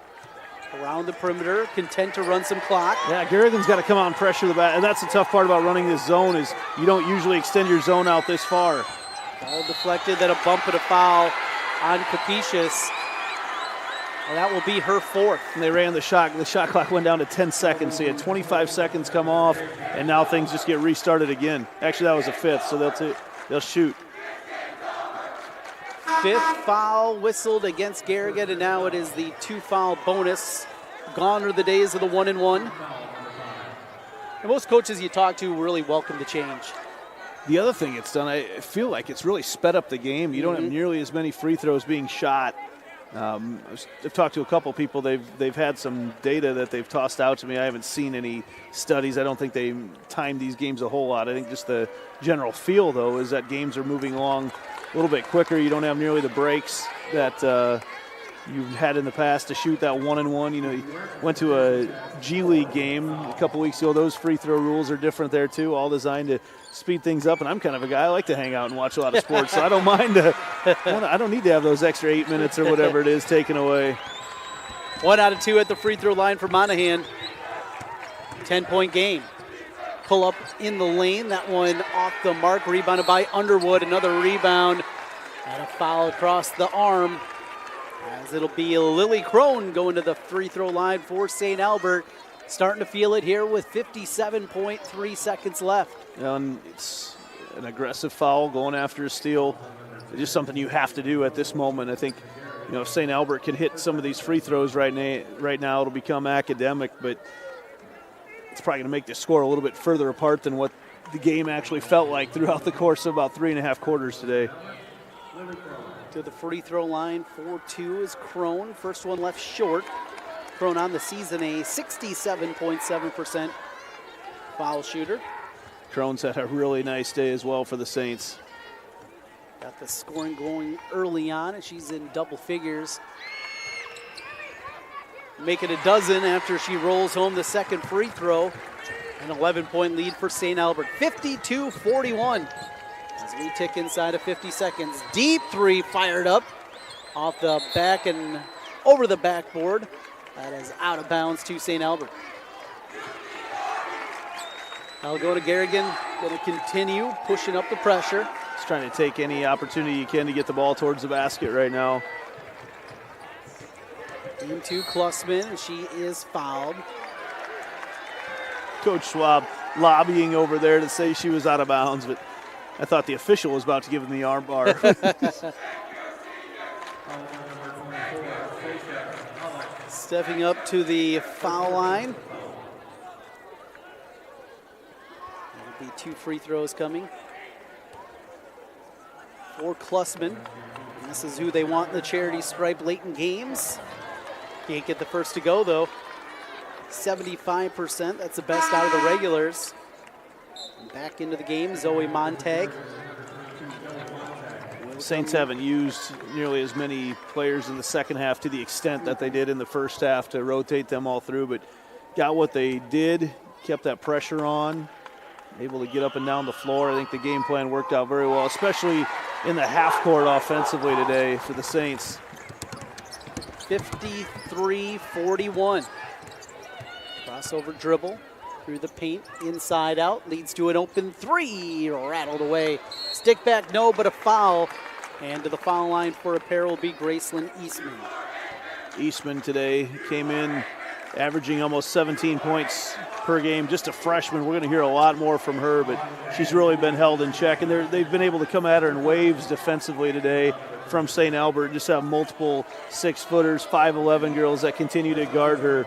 Around the perimeter, content to run some clock. Yeah, Garrigan's got to come out and pressure the bat, and that's the tough part about running this zone is you don't usually extend your zone out this far. Ball deflected, then a bump and a foul on Capetious. And that will be her fourth. And they ran the shot clock went down to 10 seconds, so you had 25 seconds come off, and now things just get restarted again. Actually, that was a fifth, so they'll shoot. Fifth foul whistled against Garrigan, and now it is the 2-foul bonus. Gone are the days of the 1-and-1. And most coaches you talk to really welcome the change. The other thing it's done, I feel like it's really sped up the game. You don't have nearly as many free throws being shot. I've talked to a couple people. They've had some data that they've tossed out to me. I haven't seen any studies. I don't think they timed these games a whole lot. I think just the general feel, though, is that games are moving along a little bit quicker. You don't have nearly the breaks that you've had in the past to shoot that 1-and-1. You know, you went to a G League game a couple weeks ago. Those free throw rules are different there, too, all designed to speed things up. And I'm kind of a guy, I like to hang out and watch a lot of sports, so I don't mind. I don't need to have those extra 8 minutes or whatever it is taken away. 1 out of 2 at the free throw line for Monahan. 10-point game. Pull up in the lane. That one off the mark. Rebounded by Underwood. Another rebound. And a foul across the arm. As it'll be Lily Crone going to the free throw line for St. Albert. Starting to feel it here with 57.3 seconds left. And it's an aggressive foul going after a steal. It's just something you have to do at this moment. I think, you know, if St. Albert can hit some of these free throws right now, it'll become academic, but it's probably going to make the score a little bit further apart than what the game actually felt like throughout the course of about 3.5 quarters today. To the free throw line, 4-2 is Crone. First one left short. Crone on the season, a 67.7% foul shooter. Crone's had a really nice day as well for the Saints. Got the scoring going early on, and she's in double figures. Make it a dozen after she rolls home the second free throw. An 11-point lead for St. Albert, 52-41. As we tick inside of 50 seconds. Deep three fired up off the back and over the backboard. That is out of bounds to St. Albert. Algona Garrigan going to continue pushing up the pressure. Just trying to take any opportunity you can to get the ball towards the basket right now. Into Klussman, and she is fouled. Coach Schwab lobbying over there to say she was out of bounds, but I thought the official was about to give him the arm bar. Stepping up to the foul line. There'll be 2 free throws coming for Klussman. And this is who they want in the charity stripe late in games. Can't get the first to go, though. 75%, that's the best out of the regulars. And back into the game, Zoe Montag. Saints haven't used nearly as many players in the second half to the extent that they did in the first half to rotate them all through, but got what they did, kept that pressure on, able to get up and down the floor. I think the game plan worked out very well, especially in the half court offensively today for the Saints. 53-41. Crossover dribble through the paint, inside out, leads to an open three, rattled away. Stick back, no, but a foul. And to the foul line for a pair will be Graceland Eastman. Eastman today came in averaging almost 17 points per game, just a freshman. We're going to hear a lot more from her, but she's really been held in check, and they've been able to come at her in waves defensively today from St. Albert. Just have multiple 6-footers, 5'11" girls that continue to guard her.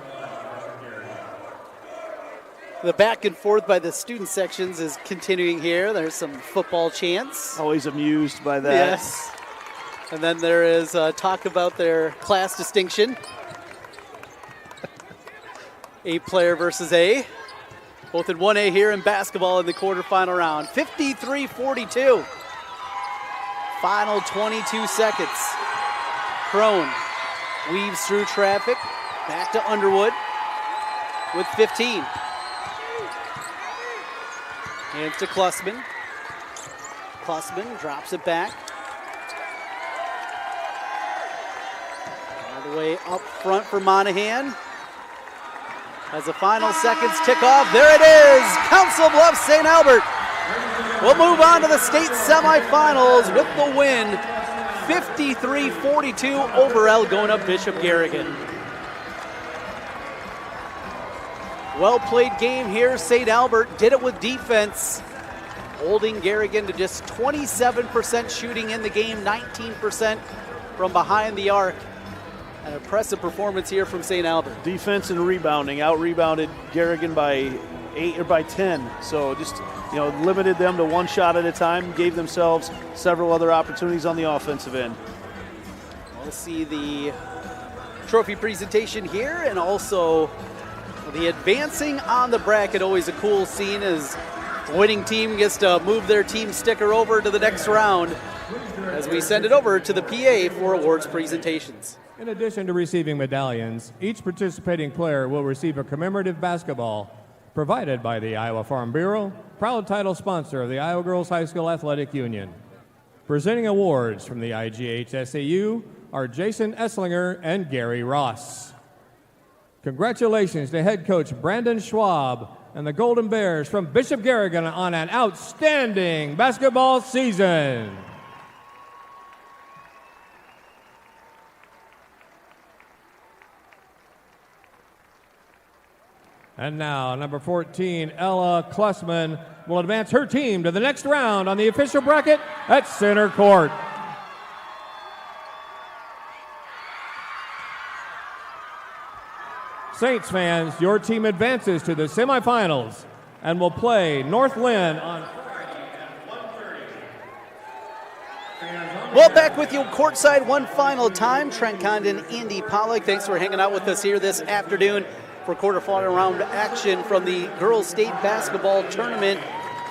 The back and forth by the student sections is continuing here. There's some football chants. Always amused by that. Yes. And then there is talk about their class distinction. A player versus A. Both in 1A here in basketball in the quarterfinal round. 53-42. Final 22 seconds. Crone weaves through traffic. Back to Underwood with 15. Hands to Klussman. Klussman drops it back. All the way up front for Monahan. As the final seconds tick off, there it is! Council Bluffs St. Albert will move on to the state semifinals with the win, 53-42 over Algona Bishop Garrigan. Well-played game here. St. Albert did it with defense, holding Garrigan to just 27% shooting in the game, 19% from behind the arc. An impressive performance here from St. Albert. Defense and rebounding, out-rebounded Garrigan by 8 or by 10. So just, limited them to one shot at a time, gave themselves several other opportunities on the offensive end. We'll see the trophy presentation here, and also the advancing on the bracket. Always a cool scene as the winning team gets to move their team sticker over to the next round as we send it over to the PA for awards presentations. In addition to receiving medallions, each participating player will receive a commemorative basketball provided by the Iowa Farm Bureau, proud title sponsor of the Iowa Girls High School Athletic Union. Presenting awards from the IGHSAU are Jason Esslinger and Gary Ross. Congratulations to head coach Brandon Schwab and the Golden Bears from Bishop Garrigan on an outstanding basketball season. And now, number 14, Ella Klussman, will advance her team to the next round on the official bracket at center court. Saints fans, your team advances to the semifinals and will play North Lynn on Friday at 1:30. Well, back with you courtside one final time. Trent Condon, Andy Pollock, thanks for hanging out with us here this afternoon for quarterfinal round action from the girls state basketball tournament.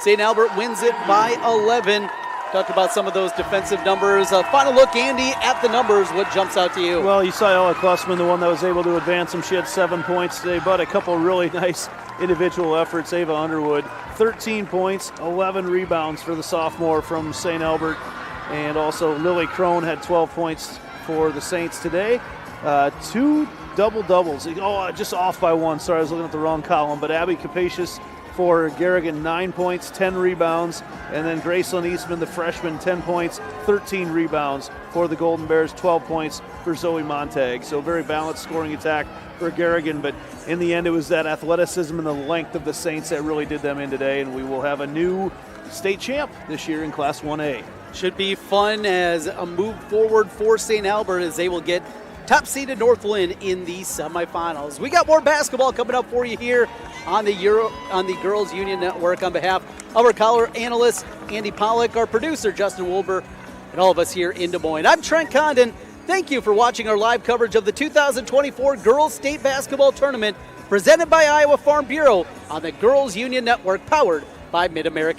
St. Albert wins it by 11. Talked about some of those defensive numbers. Final look, Andy, at the numbers. What jumps out to you? Well, you saw Ella Klussman, the one that was able to advance them. She had 7 points today, but a couple really nice individual efforts. Ava Underwood, 13 points, 11 rebounds for the sophomore from St. Albert. And also Lily Crone had 12 points for the Saints today. 2 double-doubles. Oh, just off by 1. Sorry, I was looking at the wrong column. But Abby Capacious for Garrigan, 9 points, 10 rebounds. And then Gracelyn Eastman, the freshman, 10 points, 13 rebounds for the Golden Bears, 12 points for Zoe Montag. So very balanced scoring attack for Garrigan. But in the end, it was that athleticism and the length of the Saints that really did them in today. And we will have a new state champ this year in Class 1A. Should be fun as a move forward for St. Albert as they will get top-seeded North Lynn in the semifinals. We got more basketball coming up for you here on the Girls Union Network. On behalf of our color analyst, Andy Pollock, our producer, Justin Wolber, and all of us here in Des Moines. I'm Trent Condon. Thank you for watching our live coverage of the 2024 Girls State Basketball Tournament presented by Iowa Farm Bureau on the Girls Union Network, powered by Mid-American